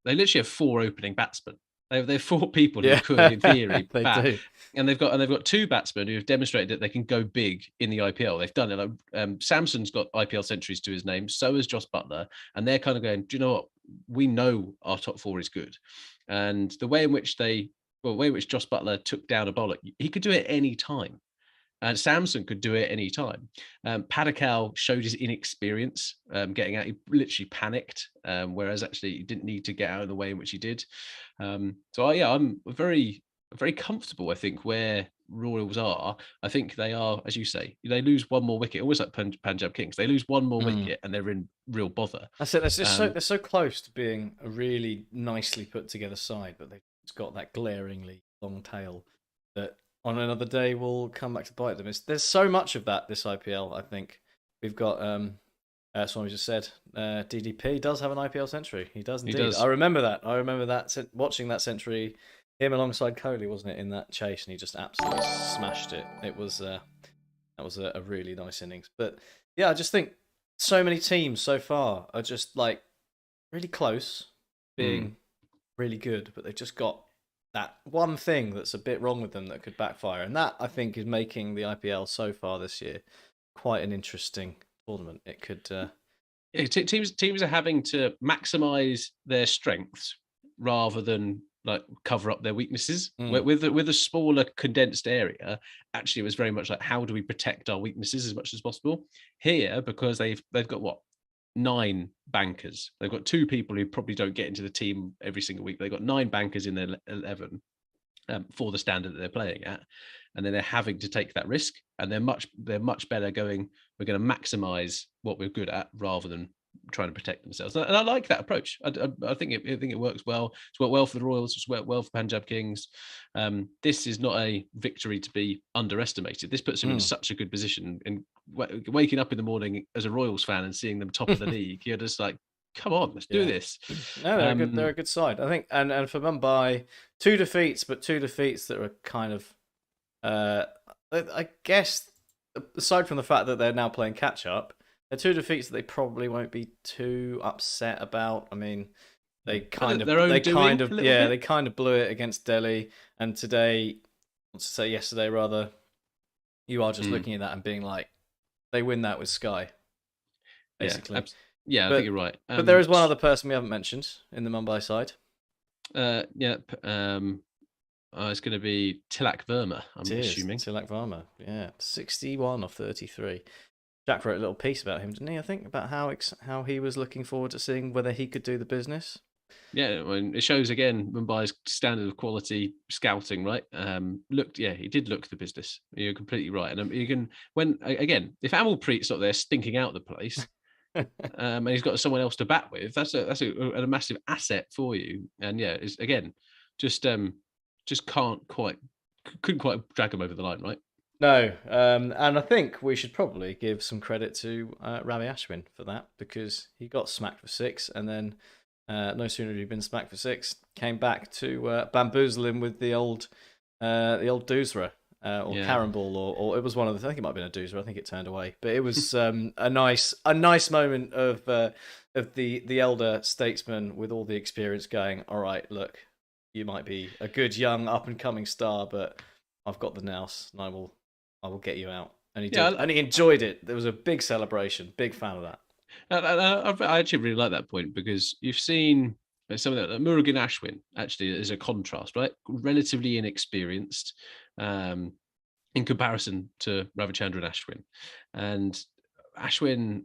literally have 4 opening batsmen. They've 4 people who could, in theory, bat. Do. And they've got 2 batsmen who have demonstrated that they can go big in the IPL. They've done it. Like, Samson's got IPL centuries to his name. So has Josh Butler, and they're kind of going, do you know what? we know our top four is good, and the way in which Josh Butler took down a bowler, he could do it any time. And Samson could do it any time. Padikal showed his inexperience getting out. He literally panicked, whereas actually he didn't need to get out of the way in which he did. I'm very, very comfortable, I think, where Royals are. I think they are, as you say, they lose one more wicket, almost like Punjab Kings. They lose one more wicket and they're in real bother. That's it. They're so close to being a really nicely put together side, but they've got that glaringly long tail that on another day will come back to bite them. There's so much of that this IPL. I think we've got. Someone just said DDP does have an IPL century. He does indeed. He does. I remember that. Watching that century, him alongside Kohli, wasn't it, in that chase, and he just absolutely smashed it. It was that was a really nice innings. But yeah, I just think so many teams so far are just like really close, being really good, but they've just got that one thing that's a bit wrong with them that could backfire, and that I think is making the IPL so far this year quite an interesting tournament. It could teams are having to maximize their strengths rather than like cover up their weaknesses. With a smaller condensed area, actually it was very much like, how do we protect our weaknesses as much as possible? Here, because they've got what, 9 bankers. They've got 2 people who probably don't get into the team every single week. They've got 9 bankers in their 11 for the standard that they're playing at, and then they're having to take that risk. And they're much better going, we're going to maximize what we're good at rather than trying to protect themselves. And I like that approach. I think it works well. It's worked well for the Royals. It's worked well for Punjab Kings. This is not a victory to be underestimated. This puts them in such a good position. And waking up in the morning as a Royals fan and seeing them top of the league, you're just like, come on, let's do this. No, they're good. They're a good side, I think. And for Mumbai, 2 defeats, but 2 defeats that are kind of, I guess, aside from the fact that they're now playing catch up, they're 2 defeats that they probably won't be too upset about. I mean, they kind of blew it against Delhi, and yesterday rather, you are just looking at that and being like, they win that with Sky, basically. I think you're right. But there is one other person we haven't mentioned in the Mumbai side. It's going to be Tilak Verma, I'm assuming. Tilak Verma, 61 of 33. Jack wrote a little piece about him, didn't he? I think about how he was looking forward to seeing whether he could do the business. Yeah, it shows again Mumbai's standard of quality scouting, right? He did look the business. You're completely right, and you can if Amalpreet's not there stinking out the place, and he's got someone else to bat with, that's a massive asset for you. And it's again just couldn't quite drag him over the line, right? No, and I think we should probably give some credit to Ravi Ashwin for that, because he got smacked for 6, and then no sooner had he been smacked for 6, came back to bamboozle him with the old doosra or Karen ball, or it was one of the. I think it might have been a doosra. I think it turned away, but it was a nice moment of the elder statesman with all the experience going, all right, look, you might be a good young up and coming star, but I've got the nous, and I will get you out. And he did, and he enjoyed it. There was a big celebration. Big fan of that. I actually really like that point, because you've seen some of that. Murugan Ashwin actually is a contrast, right? Relatively inexperienced in comparison to Ravichandran Ashwin, and Ashwin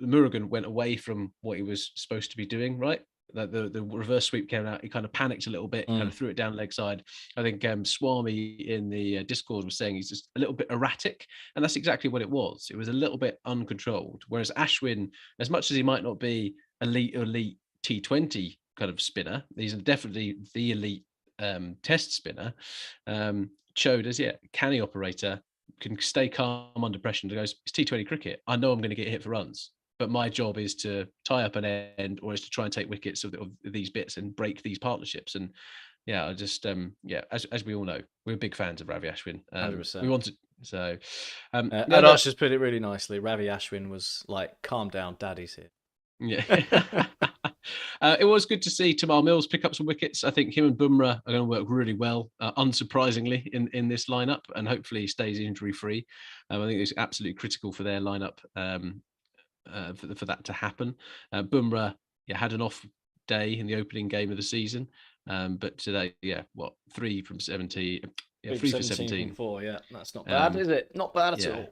Murugan went away from what he was supposed to be doing, right? The reverse sweep came out. He kind of panicked a little bit, kind of threw it down leg side. I think Swami in the Discord was saying he's just a little bit erratic, and that's exactly what it was. It was a little bit uncontrolled. Whereas Ashwin, as much as he might not be elite T20 kind of spinner, he's definitely the elite test spinner. Showed as canny operator, can stay calm under pressure. And goes, it's T20 cricket. I know I'm going to get hit for runs, but my job is to tie up an end, or is to try and take wickets of these bits and break these partnerships. And I just as we all know, we're big fans of Ravi Ashwin. 100%. We wanted so. Adash just put it really nicely. Ravi Ashwin was like, "Calm down, Daddy's here." Yeah. It was good to see Tamar Mills pick up some wickets. I think him and Bumrah are going to work really well, unsurprisingly, in this lineup, and hopefully he stays injury free. I think it's absolutely critical for their lineup. For that to happen. Bumrah had an off day in the opening game of the season. But today, 3 from 17. Yeah, 3 for 17 from 4. Yeah, that's not bad, is it? Not bad at all.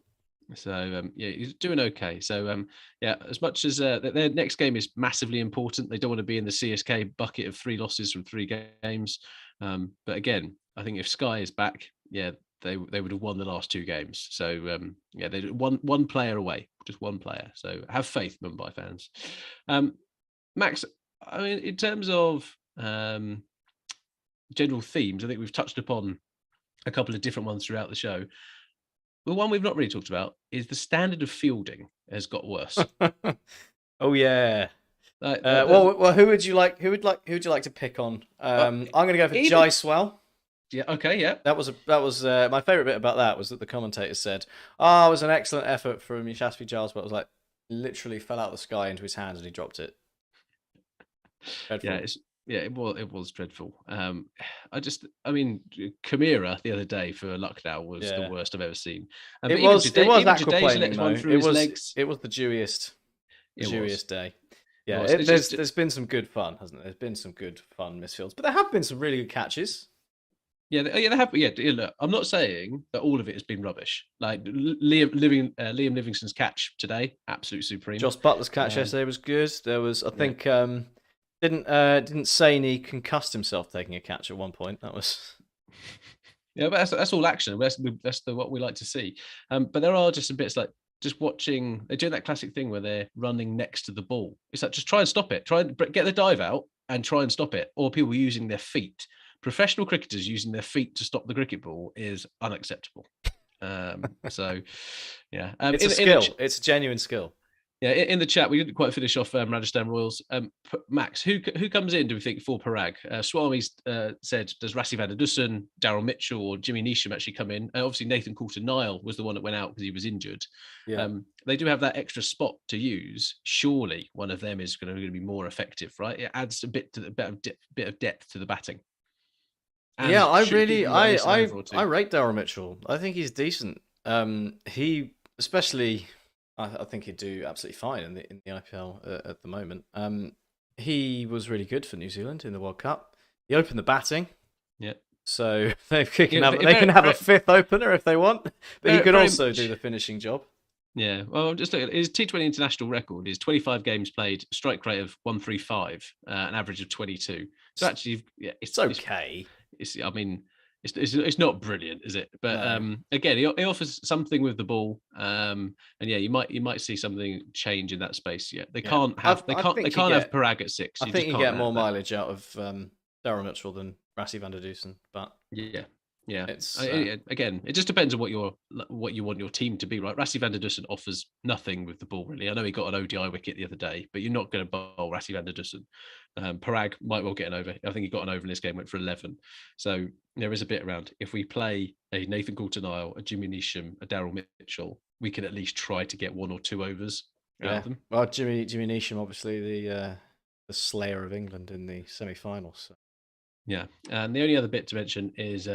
So he's doing okay. So as much as their next game is massively important, they don't want to be in the CSK bucket of 3 losses from 3 games. But again, I think if Sky is back, they would have won the last 2 games. So they one player away, just one player. So have faith, Mumbai fans. Max, I mean, in terms of general themes, I think we've touched upon a couple of different ones throughout the show. The one we've not really talked about is the standard of fielding has got worse. Oh yeah. Well, who would you like? Who would you like to pick on? I'm going to go for Jaiswal. Yeah. Okay. Yeah. That was my favorite bit about that was that the commentator said, "Oh, it was an excellent effort from Yashasvi Jaiswal." But it was like literally fell out of the sky into his hands and he dropped it. Dreadful. It was dreadful. I mean, Kamira the other day for Lucknow was the worst I've ever seen. It was aquaplaning though. It was the dewiest day. Yeah, there's been some good fun, hasn't there? There's been some good fun misfields, but there have been some really good catches. Yeah, they have. Yeah, look, I'm not saying that all of it has been rubbish. Like Liam Livingston's catch today, absolute supreme. Josh Butler's catch yesterday was good. There was, I think, didn't Saini concussed himself taking a catch at one point? That was. Yeah, but that's all action. That's what we like to see. But there are just some bits like just watching. They're doing that classic thing where they're running next to the ball. It's like just try and stop it. Try and get the dive out and try and stop it. Or people using their feet. Professional cricketers using their feet to stop the cricket ball is unacceptable. So, yeah, it's a skill. It's a genuine skill. Yeah, in the chat we didn't quite finish off Rajasthan Royals. Max, who comes in? Do we think for Parag? Swami said, does Rassi van der Dussen, Daryl Mitchell, or Jimmy Neesham actually come in? Obviously, Nathan Coulter-Nile was the one that went out because he was injured. Yeah. They do have that extra spot to use. Surely one of them is going to be more effective, right? It adds a bit of depth to the batting. And yeah, I rate Daryl Mitchell. I think he's decent. He especially. I think he'd do absolutely fine in the IPL at the moment. He was really good for New Zealand in the World Cup. He opened the batting. Yeah. So they can have a 5th opener if they want, but he could also do the finishing job. Yeah. Well, just look at his T20 international record is 25 games played, strike rate of 135, an average of 22. So actually, yeah, it's okay. I mean. It's not brilliant, is it? But no. Again, he offers something with the ball, and yeah, you might see something change in that space. Yeah, they can't have Parag at 6. I think you get more mileage out of Daryl Mitchell than Rassi van der Dussen, but yeah. It's again, it just depends on what you want your team to be, right? Rassi van der Dussen offers nothing with the ball, really. I know he got an ODI wicket the other day, but you're not going to bowl Rassi van der Dussen. Parag might well get an over. I think he got an over in this game, went for 11. So there is a bit around. If we play a Nathan Coulter-Nile, a Jimmy Neesham, a Daryl Mitchell, we can at least try to get 1 or 2 overs out of them. Well, Jimmy Neesham, obviously the slayer of England in the semi-finals. So. Yeah, and the only other bit to mention is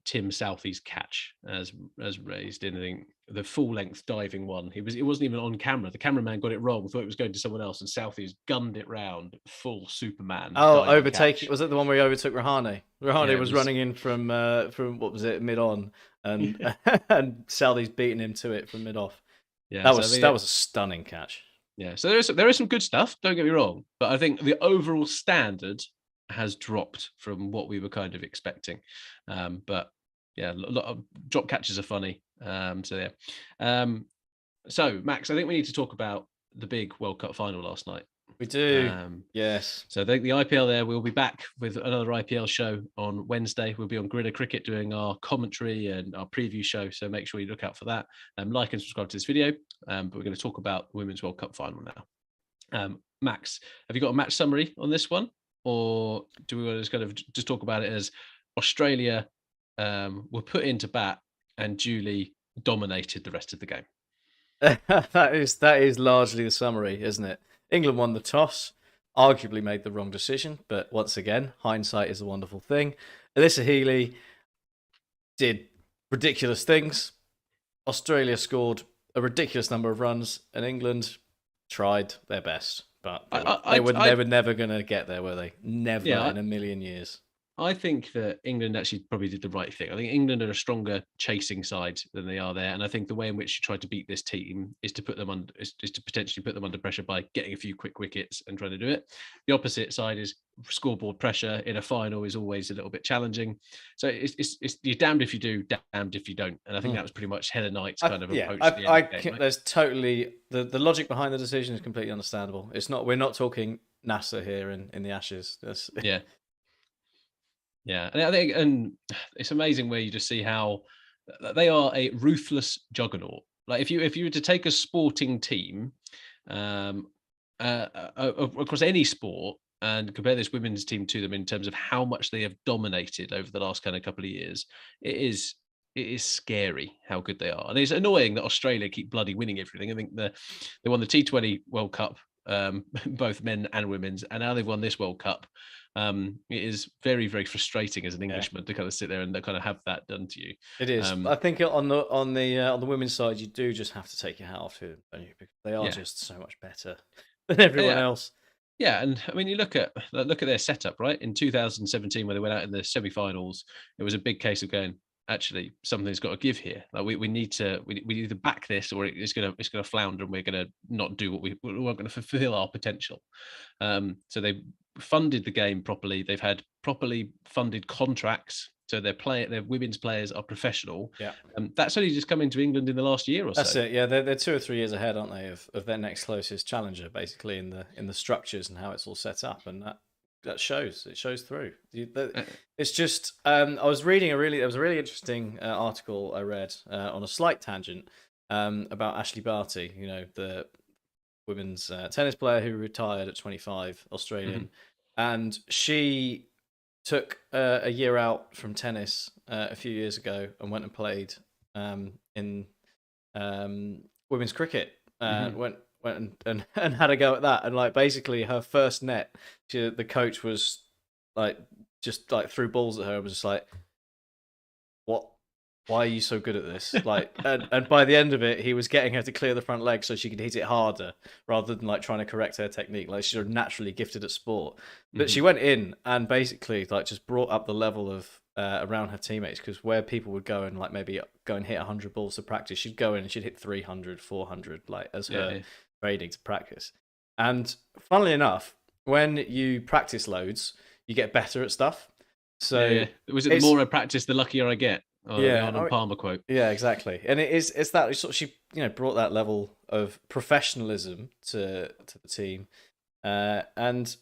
Tim Southey's catch, as raised in the full-length diving one. It wasn't even on camera. The cameraman got it wrong, thought it was going to someone else, and Southey's gunned it round full Superman. Oh, overtaking! Was it the one where he overtook Rahane? Rahane was running in from what was it, mid-on, and and Southey's beating him to it from mid-off. Yeah, that was a stunning catch. Yeah, so there is some good stuff. Don't get me wrong, but I think the overall standard has dropped from what we were kind of expecting. But yeah, a lot of drop catches are funny. So Max, I think we need to talk about the big World Cup final last night. We do. Yes. So the IPL there, we'll be back with another IPL show on Wednesday. We'll be on Gridder Cricket doing our commentary and our preview show. So make sure you look out for that. Like and subscribe to this video. But we're going to talk about the Women's World Cup final now. Max, have you got a match summary on this one? Or do we want to kind of just talk about it as Australia were put into bat and duly dominated the rest of the game? That is largely the summary, isn't it? England won the toss, arguably made the wrong decision, but once again, hindsight is a wonderful thing. Alyssa Healy did ridiculous things. Australia scored a ridiculous number of runs, and England tried their best, but I, they were never going to get there, were they? Never yeah, in a million years. I think that England actually probably did the right thing. I think England are a stronger chasing side than they are there, and I think the way in which you try to beat this team is to put them under, is to potentially put them under pressure by getting a few quick wickets and trying to do it. The opposite side is scoreboard pressure in a final is always a little bit challenging. So it's you're damned if you do, damned if you don't, and I think that was pretty much Heather Knight's kind of approach to the end of the game. Right? There's totally the logic behind the decision is completely understandable. It's not we're not talking NASA here in the Ashes. Yeah. Yeah, and I think, and it's amazing where you just see how they are a ruthless juggernaut. Like if you were to take a sporting team, across any sport and compare this women's team to them in terms of how much they have dominated over the last kind of couple of years, it is scary how good they are, and it's annoying that Australia keep bloody winning everything. I think they won the T20 World Cup, both men and women's, and now they've won this World Cup. It is very, very frustrating as an Englishman to kind of sit there and kind of have that done to you. It is. I think on the women's side, you do just have to take your hat off to them, don't you? Because they are just so much better than everyone else. Yeah, and I mean, you look at their setup, right? In 2017, when they went out in the semi-finals, it was a big case of going, actually, something's got to give here. Like we need to either back this or it's gonna flounder, and we're gonna not do what we're not going to fulfill our potential. So they funded the game properly. They've had properly funded contracts, so their women's players are professional. Yeah, that's only just come into England in the last year or so. That's it. Yeah, they're 2 or 3 years ahead, aren't they, of their next closest challenger, basically in the structures and how it's all set up, and that shows. It shows through. It's just I was reading there was a really interesting article I read on a slight tangent about Ashley Barty, the women's tennis player who retired at 25, Australian, and she took a year out from tennis a few years ago and went and played in women's cricket. Went and had a go at that, and like basically her first net, the coach was like just like threw balls at her and was just like, "What? Why are you so good at this?" Like, and by the end of it, he was getting her to clear the front leg so she could hit it harder, rather than like trying to correct her technique. Like she's naturally gifted at sport, but she went in and basically like just brought up the level of around her teammates, because where people would go and like maybe go and hit 100 balls to practice, she'd go in and she'd hit 300, 400 like as her training to practice. And funnily enough, when you practice loads, you get better at stuff. So was it the more I practice, the luckier I get? The Arnold Palmer quote. Yeah, exactly. And it's that sort of, she brought that level of professionalism to the team, and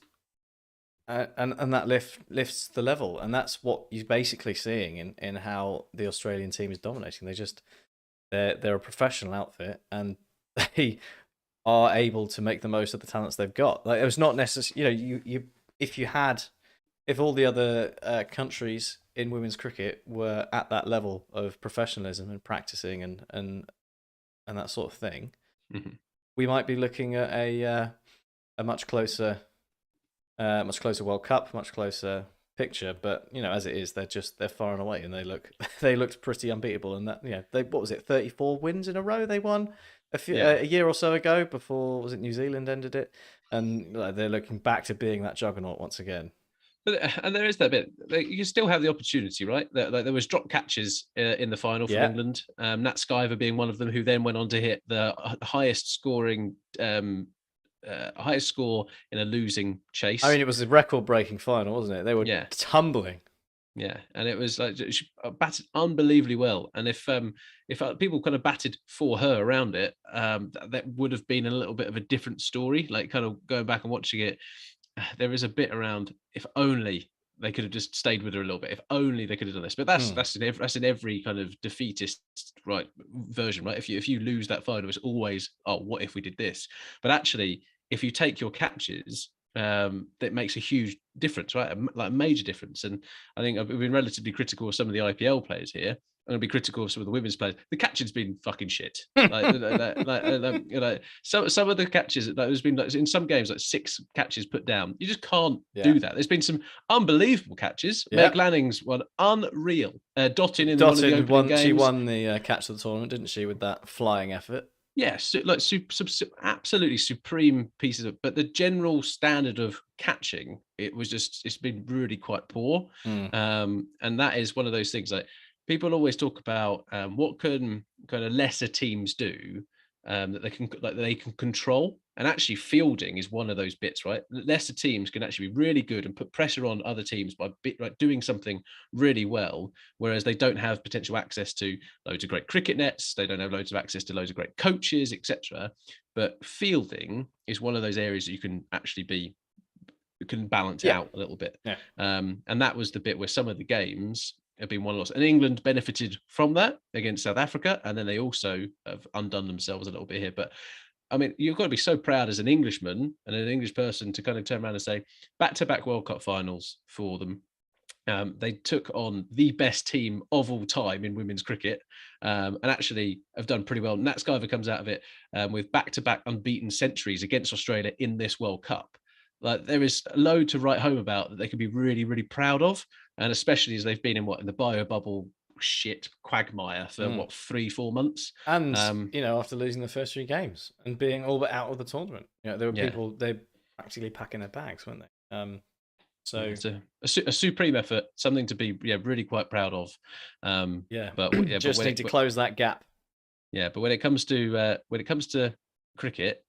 that lifts the level, and that's what you're basically seeing in how the Australian team is dominating. They're a professional outfit, and they are able to make the most of the talents they've got. Like, it was not necessarily, if all the other countries in women's cricket were at that level of professionalism and practicing and that sort of thing, we might be looking at a much closer World Cup, much closer picture. But as it is, they're far and away, and they looked pretty unbeatable. And that what was it, 34 wins in a row they won a year or so ago, before was it New Zealand ended it, and they're looking back to being that juggernaut once again. And there is that bit. You can still have the opportunity, right? There was drop catches in the final for England. Nat Skyver being one of them, who then went on to hit the highest score in a losing chase. I mean, it was a record-breaking final, wasn't it? They were tumbling. Yeah, and it was like she batted unbelievably well. And if people kind of batted for her around it, that would have been a little bit of a different story. Like, kind of going back and watching it, there is a bit around, if only they could have just stayed with her a little bit. If only they could have done this. But that's in every kind of defeatist version, right? If you lose that final, it's always, oh, what if we did this? But actually, if you take your catches, that makes a huge difference, right? Like a major difference. And I think I've been relatively critical of some of the IPL players here. I'm going to be critical of some of the women's players. The catching's been fucking shit. Some of the catches, there's been in some games 6 catches put down. You just can't do that. There's been some unbelievable catches. Meg Lanning's one unreal. Dottin in one of the opening games. She won the catch of the tournament, didn't she, with that flying effort? Yeah, like absolutely supreme pieces of, but the general standard of catching, it's been really quite poor. Mm. And that is one of those things, like people always talk about what can kind of lesser teams do, that they can control. And actually fielding is one of those bits, right? Lesser teams can actually be really good and put pressure on other teams by like doing something really well, whereas they don't have potential access to loads of great cricket nets, they don't have loads of access to loads of great coaches, etc. But fielding is one of those areas that you can actually can balance it Yeah. out a little bit. Yeah. And that was the bit where some of the games have been won loss, and England benefited from that against South Africa, and then they also have undone themselves a little bit here. But I mean, you've got to be so proud as an Englishman and an English person to kind of turn around and say back-to-back World Cup finals for them. They took on the best team of all time in women's cricket, and actually have done pretty well. Nat Skyver comes out of it with back-to-back unbeaten centuries against Australia in this World Cup. Like, there is a load to write home about that they can be really, really proud of, and especially as they've been in the bio bubble quagmire for 3-4 months. And after losing the first 3 games and being all but out of the tournament, there were people, they practically packing their bags, weren't they? So it's a supreme effort, something to be really quite proud of. but just need to close that gap. Yeah, but when it comes to cricket,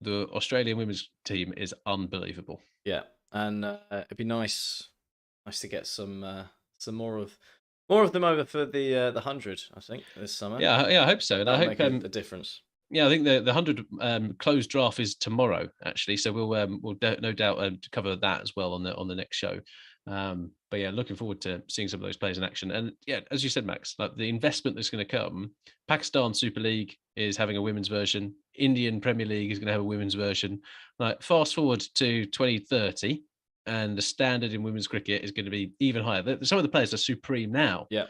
the Australian women's team is unbelievable. Yeah, and it'd be nice to get some more of them over for the 100. I think this summer. Yeah, I hope so, and that'll I hope make a difference. Yeah, I think the 100 closed draft is tomorrow, actually. So we'll no doubt cover that as well on the next show. But yeah, looking forward to seeing some of those players in action. And yeah, as you said, Max, like the investment that's going to come. Pakistan Super League is having a women's version. Indian Premier League is going to have a women's version. Like, fast forward to 2030, and the standard in women's cricket is going to be even higher. Some of the players are supreme now. Yeah.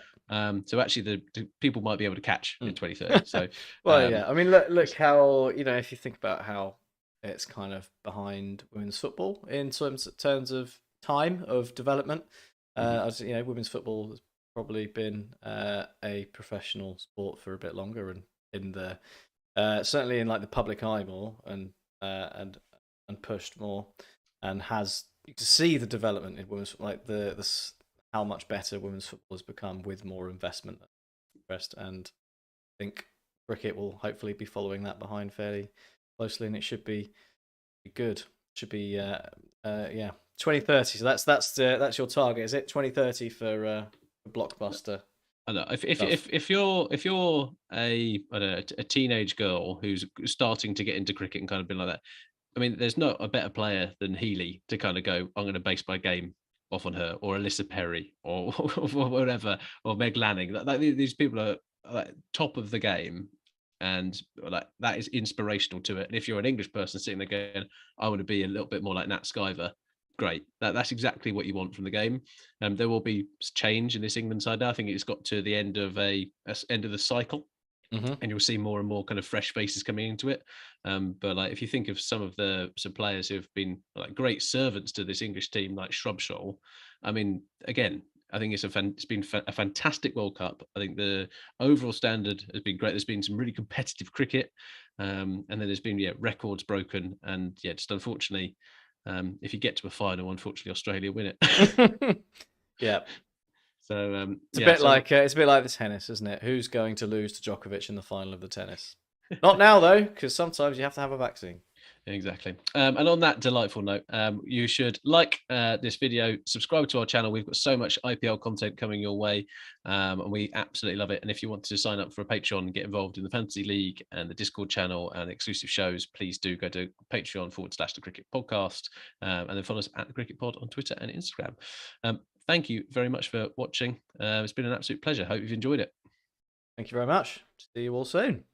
So actually, the people might be able to catch in 2030. So, well, yeah. I mean, look how if you think about how it's kind of behind women's football in terms of time of development. As women's football has probably been a professional sport for a bit longer, and in the certainly in like the public eye more, and pushed more, and you can see the development in women's, like the how much better women's football has become with more investment and interest. And I think cricket will hopefully be following that behind fairly closely, and it should be good. Should be 2030. So that's your target, is it? 2030 for Blockbuster. I know. If you're a teenage girl who's starting to get into cricket and kind of been like that, I mean, there's not a better player than Healy to kind of go, I'm going to base my game off on her, or Alyssa Perry, or whatever, or Meg Lanning. Like, these people are like top of the game, and like that is inspirational to it. And if you're an English person sitting there going, I want to be a little bit more like Nat Skyver, great. That's exactly what you want from the game. There will be change in this England side now. I think it's got to the end of end of the cycle. And you'll see more and more kind of fresh faces coming into it. But like, if you think of some players who have been like great servants to this English team, like Shrubsole, I mean, again, I think it's been a fantastic World Cup. I think the overall standard has been great. There's been some really competitive cricket, and then there's been records broken, and just unfortunately, if you get to a final, unfortunately, Australia win it. Yeah. So it's a bit like the tennis, isn't it? Who's going to lose to Djokovic in the final of the tennis? Not now though, because sometimes you have to have a vaccine. Exactly. And on that delightful note, you should like this video, subscribe to our channel. We've got so much IPL content coming your way, and we absolutely love it. And if you want to sign up for a Patreon and get involved in the Fantasy League and the Discord channel and exclusive shows, please do go to Patreon/The Cricket Podcast, and then follow us at The Cricket Pod on Twitter and Instagram. Thank you very much for watching. It's been an absolute pleasure. Hope you've enjoyed it. Thank you very much. See you all soon.